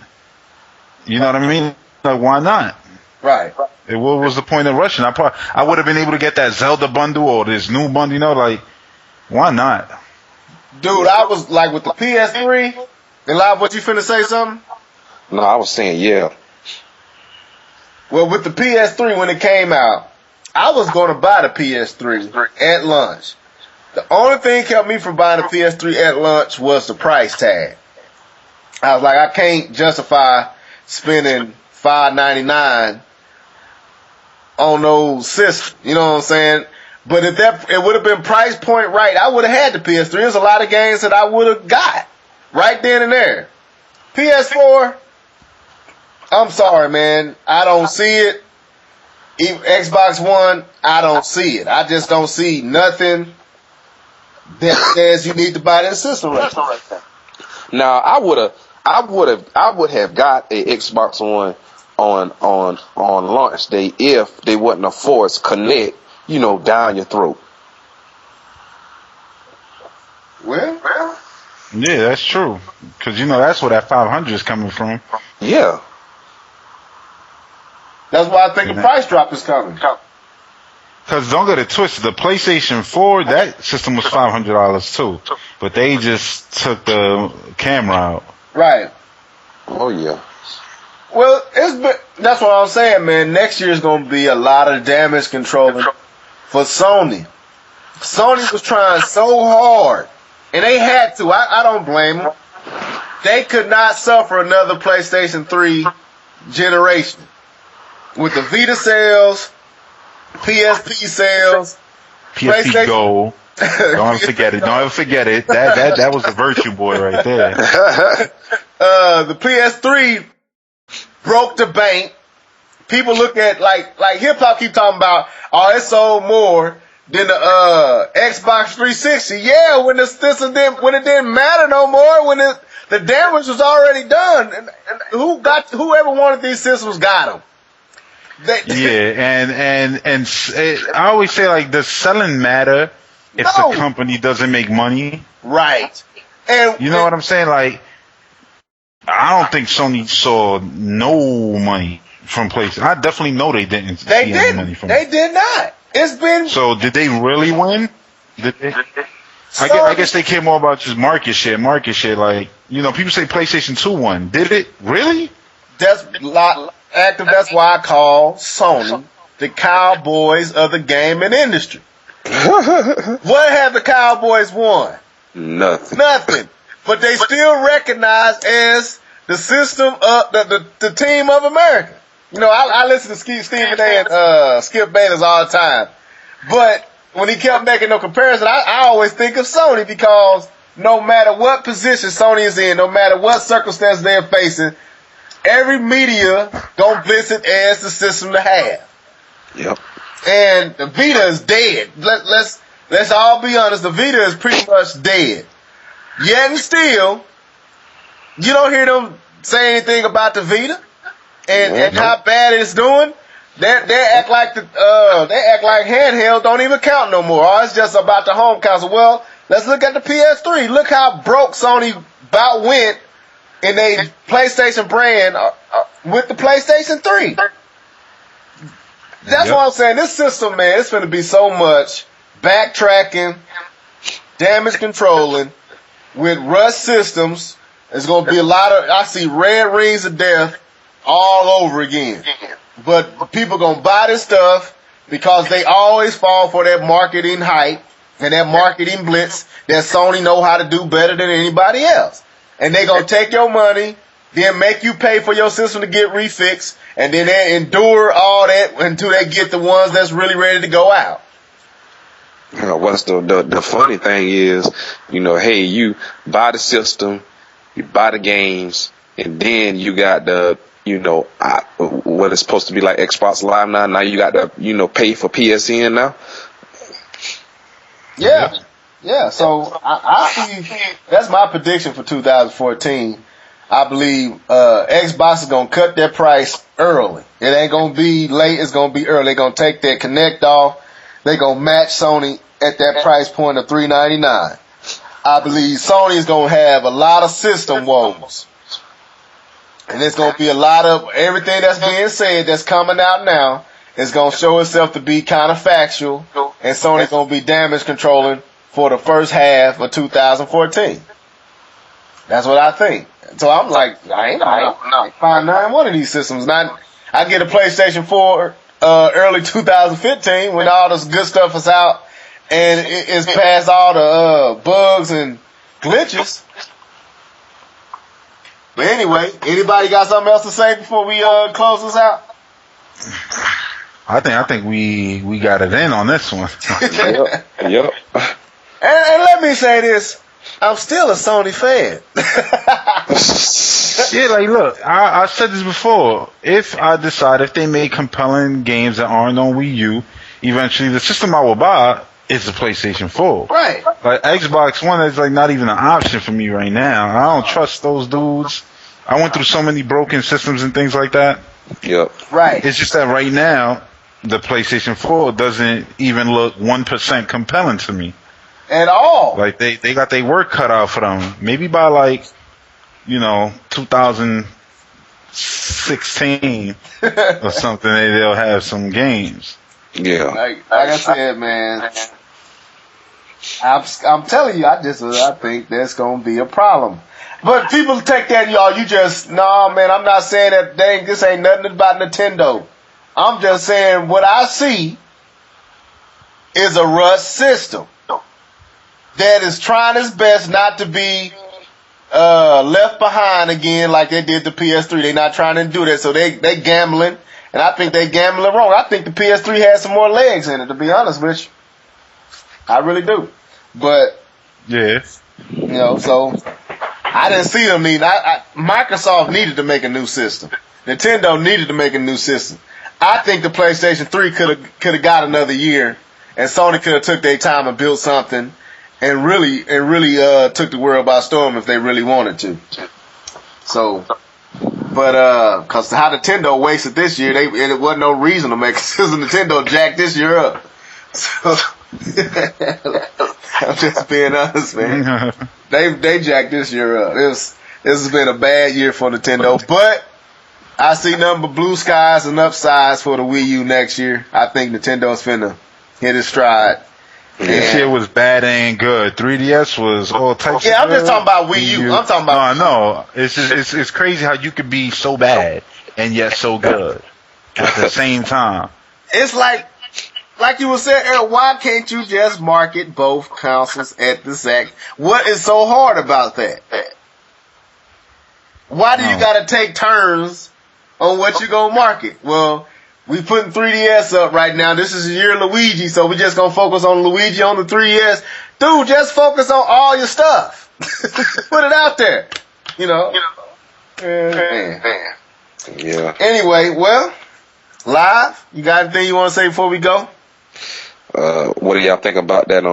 Speaker 4: You know what I mean? Like, why not?
Speaker 2: Right.
Speaker 4: What was the point of rushing? I would have been able to get that Zelda bundle or this new bundle. Like, why not?
Speaker 2: Dude, I was like with the PS3. And Live, what you finna say something?
Speaker 5: No, I was saying, yeah.
Speaker 2: Well, with the PS3, when it came out, I was going to buy the PS3 at launch. The only thing kept me from buying the PS3 at launch was the price tag. I was like, I can't justify spending $5.99 on those systems. You know what I'm saying? But if it would have been price point right, I would have had the PS3. There's a lot of games that I would have got right then and there. PS4, I'm sorry, man. I don't see it. Even Xbox One, I don't see it. I just don't see nothing that says you need to buy that system right now.
Speaker 5: Now, I would have got a Xbox One on launch day if they wouldn't have forced Connect, down your throat.
Speaker 2: Well.
Speaker 4: Yeah, that's true. Because, that's where that 500 is coming from.
Speaker 5: Yeah.
Speaker 2: That's why I think the price drop is coming.
Speaker 4: Because don't get it twisted. The PlayStation 4, that system was $500 too. But they just took the camera out.
Speaker 2: Right.
Speaker 5: Oh, yeah.
Speaker 2: Well, that's what I'm saying, man. Next year is going to be a lot of damage control for Sony. Sony was trying so hard. And they had to. I don't blame them. They could not suffer another PlayStation 3 generation. With the Vita sales, PSP sales,
Speaker 4: PSP Go. Don't ever forget it. Don't ever forget it. That was the virtue boy right there.
Speaker 2: The PS3 broke the bank. People look at like hip hop keep talking about, it sold more than the Xbox 360. Yeah, when it didn't matter no more, when the damage was already done, and whoever wanted these systems got them.
Speaker 4: And I always say, like, does selling matter if the company doesn't make money?
Speaker 2: Right. And
Speaker 4: you know what I'm saying? Like, I don't think Sony saw no money from PlayStation. I definitely know they didn't see any money from
Speaker 2: They did not. It's been.
Speaker 4: So did they really win? Did they? I guess they care more about just market share. Like, people say PlayStation 2 won. Did it really?
Speaker 2: That's active. That's why I call Sony the Cowboys of the gaming industry. What have the Cowboys won?
Speaker 5: Nothing.
Speaker 2: But they still recognized as the system of the team of America. I listen to Stephen A. and Skip Bayless all the time. But when he kept making no comparison, I always think of Sony, because no matter what position Sony is in, no matter what circumstances they're facing, every media gonna blitz it as the system to have.
Speaker 3: Yep.
Speaker 2: And the Vita is dead. Let's all be honest. The Vita is pretty much dead. Yet and still, you don't hear them say anything about the Vita and how bad it's doing. They act like handheld don't even count no more. Or it's just about the home console. Well, let's look at the PS3. Look how broke Sony about went in a PlayStation brand with the PlayStation 3. That's what I'm saying. This system, man, it's going to be so much backtracking, damage controlling with Rust systems. There's going to be a lot of, I see red rings of death all over again. But people going to buy this stuff because they always fall for that marketing hype and that marketing blitz that Sony know how to do better than anybody else. And they going to take your money, then make you pay for your system to get refixed, and then they endure all that until they get the ones that's really ready to go out.
Speaker 3: What's the funny thing is, hey, you buy the system, you buy the games, and then you got the, what is supposed to be like Xbox Live now. Now you got to, pay for PSN now.
Speaker 2: Yeah. Yeah. So I believe that's my prediction for 2014. I believe Xbox is going to cut their price early. It ain't going to be late. It's going to be early. They're going to take their Connect off. They're going to match Sony at that price point of $399. I believe Sony is going to have a lot of system woes. And there's going to be a lot of everything that's being said that's coming out now is going to show itself to be kind of factual. And Sony's going to be damage controlling for the first half of 2014. That's what I think. So I'm like, I ain't find one of these systems. I get a PlayStation 4 early 2015 when all this good stuff is out and it's past all the bugs and glitches. But anyway, anybody got something else to say before we close this out?
Speaker 4: I think we got it in on this one.
Speaker 3: Yep.
Speaker 2: And let me say this. I'm still a Sony fan.
Speaker 4: Yeah, like, look, I said this before. If they make compelling games that aren't on Wii U, eventually the system I will buy is the PlayStation 4.
Speaker 2: Right.
Speaker 4: Like, Xbox One is, like, not even an option for me right now. I don't trust those dudes. I went through so many broken systems and things like that.
Speaker 3: Yep.
Speaker 2: Right.
Speaker 4: It's just that right now, the PlayStation 4 doesn't even look 1% compelling to me.
Speaker 2: At all.
Speaker 4: Like, they got their work cut out for them. Maybe by, like, 2016 or something, they'll have some games.
Speaker 3: Yeah.
Speaker 2: Like I said, man, I'm telling you, I think that's going to be a problem. But people take that, y'all, man, I'm not saying that, dang, this ain't nothing about Nintendo. I'm just saying what I see is a Rust system that is trying its best not to be left behind again like they did the PS3. They're not trying to do that, so they gambling, and I think they gambling wrong. I think the PS3 has some more legs in it, to be honest with you. I really do. But,
Speaker 4: Yeah.
Speaker 2: So I didn't see them need. Microsoft needed to make a new system. Nintendo needed to make a new system. I think the PlayStation 3 could have got another year, and Sony could have took their time and built something and really took the world by storm if they really wanted to. So, but cause how Nintendo wasted this year, it wasn't no reason to make a system. Nintendo jacked this year up. So, I'm just being honest, man. They jacked this year up. This has been a bad year for Nintendo, but I see nothing but blue skies and upsides for the Wii U next year. I think Nintendo's finna hit its stride.
Speaker 4: This year was bad and good. 3DS was all types of
Speaker 2: I'm just
Speaker 4: good.
Speaker 2: talking about Wii U. I'm talking about.
Speaker 4: No. It's crazy how you could be so bad and yet so good at the same time.
Speaker 2: It's like you were saying, Eric, why can't you just market both consoles at the same? What is so hard about that? Why do you got to take turns on what you gonna market? Well, we putting 3DS up right now. This is your Luigi, so we just gonna focus on Luigi on the 3DS. Dude, just focus on all your stuff. Put it out there. Man.
Speaker 3: Yeah.
Speaker 2: Anyway, well, Live, you got anything you want to say before we go?
Speaker 3: What do y'all think about that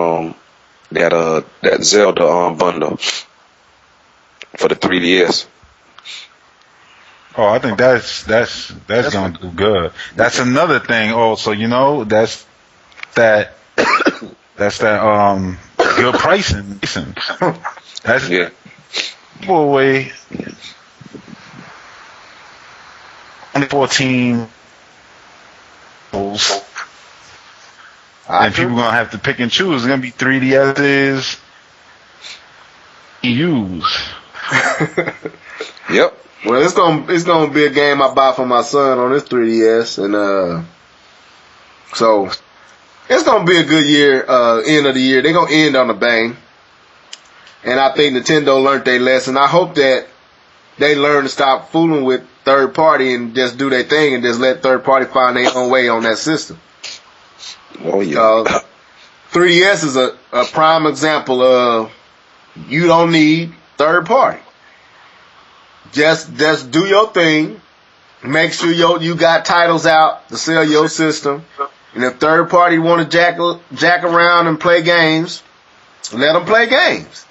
Speaker 3: that Zelda bundle for the 3DS?
Speaker 4: Oh, I think that's gonna do good. That's another thing. Also, that's that good pricing. That's
Speaker 3: Yeah.
Speaker 4: boy. 2014. And people gonna have to pick and choose. It's gonna be 3DSs, EUs.
Speaker 3: Yep.
Speaker 2: Well, it's gonna be a game I buy for my son on his 3DS, and so it's gonna be a good year. End of the year, they're gonna end on a bang, and I think Nintendo learned their lesson. I hope that they learn to stop fooling with third party and just do their thing and just let third party find their own way on that system.
Speaker 3: Oh yeah.
Speaker 2: 3DS is a prime example of you don't need third party. Just do your thing. Make sure you got titles out to sell your system. And if third party want to jack around and play games, let them play games.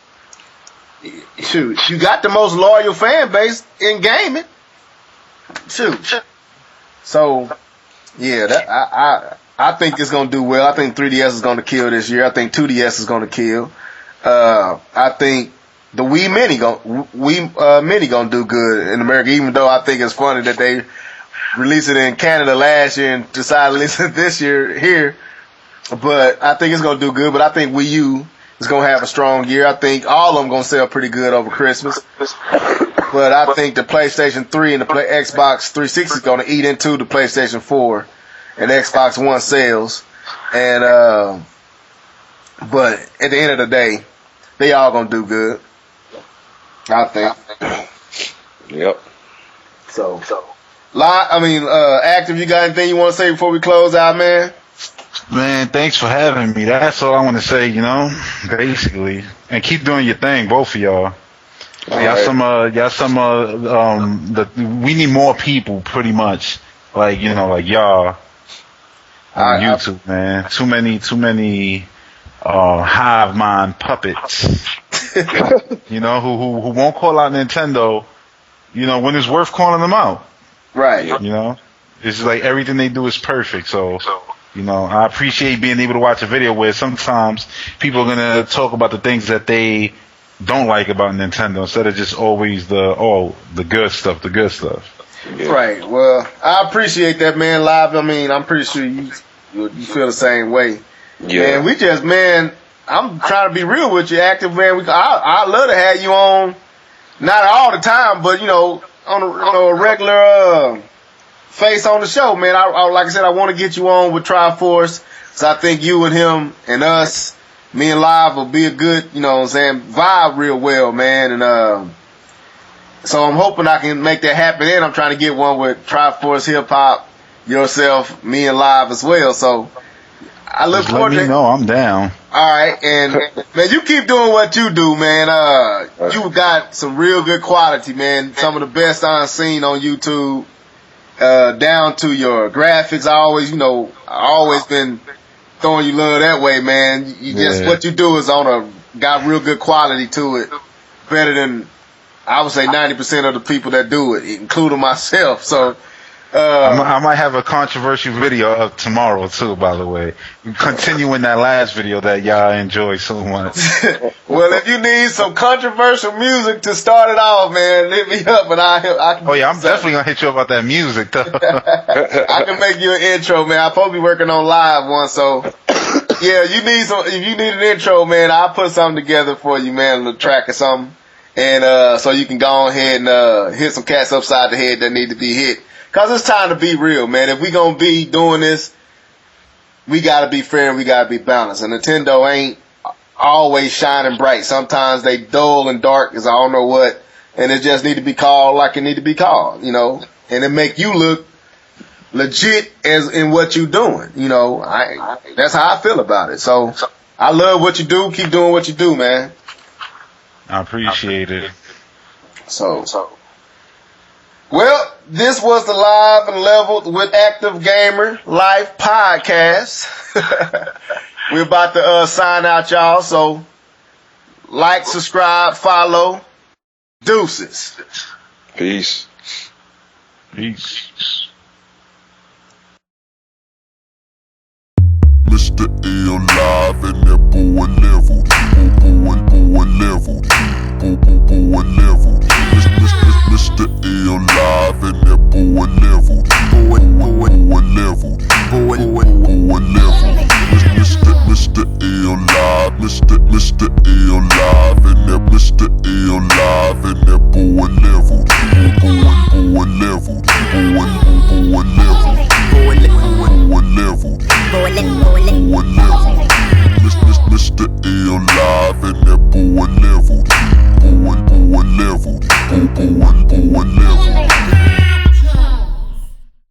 Speaker 2: Shoot, you got the most loyal fan base in gaming. Shoot. So, yeah, I think it's gonna do well. I think 3DS is gonna kill this year. I think 2DS is gonna kill. I think the Wii Mini gonna do good in America. Even though I think it's funny that they released it in Canada last year and decided to release it this year here. But I think it's gonna do good. But I think Wii U is gonna have a strong year. I think all of them gonna sell pretty good over Christmas. But I think the PlayStation 3 and the Xbox 360 is gonna eat into the PlayStation 4 and Xbox One sales. And but at the end of the day, they all gonna do good, I think.
Speaker 3: Yep.
Speaker 2: So, Active, you got anything you want to say before we close out, man?
Speaker 4: Man, thanks for having me. That's all I want to say, basically. And keep doing your thing, both of y'all. We need more people, pretty much. Like y'all on YouTube, man. Too many hive mind puppets. Who won't call out Nintendo, when it's worth calling them out.
Speaker 2: Right.
Speaker 4: It's like everything they do is perfect. So, I appreciate being able to watch a video where sometimes people are going to talk about the things that they don't like about Nintendo instead of just always the good stuff.
Speaker 2: Yeah. Right. Well, I appreciate that, man. Live. I'm pretty sure you feel the same way. Yeah. And I'm trying to be real with you, Active, man. I love to have you on, not all the time, but on a regular face on the show, man. Like I said, I want to get you on with Triforce, because I think you and him and us, me and Live, will be a good, vibe real well, man. And so I'm hoping I can make that happen. And I'm trying to get one with Triforce Hip Hop, yourself, me and Live as well. So I look forward to it.
Speaker 4: Let me know, I'm down.
Speaker 2: All right, and man, you keep doing what you do, man. You got some real good quality, man. Some of the best I've seen on YouTube. Down to your graphics, I always been throwing you love that way, man. What you do is got real good quality to it, better than I would say 90% of the people that do it, including myself. So.
Speaker 4: I might have a controversial video up tomorrow too, by the way. Continuing that last video that y'all enjoy so much.
Speaker 2: Well, if you need some controversial music to start it off, man, hit me up and I can.
Speaker 4: Oh yeah, I'm definitely gonna hit you up about that music though.
Speaker 2: I can make you an intro, man. I'm supposed to be working on live one, so yeah, if you need an intro, man, I'll put something together for you, man, a track or something. And so you can go ahead and hit some cats upside the head that need to be hit. Cause it's time to be real, man. If we gonna be doing this, we gotta be fair and we gotta be balanced. And Nintendo ain't always shining bright. Sometimes they dull and dark as I don't know what, and it just need to be called like it need to be called, and it make you look legit as in what you doing, that's how I feel about it. So I love what you do. Keep doing what you do, man.
Speaker 4: I appreciate it.
Speaker 2: So. Well, this was the Live and Leveled with Active Gamer Life podcast. We're about to sign out, y'all. So like, subscribe, follow. Deuces.
Speaker 3: Peace.
Speaker 4: Peace.
Speaker 1: Mr. L live and that boy leveled. Boy leveled. Boy leveled. Mr. L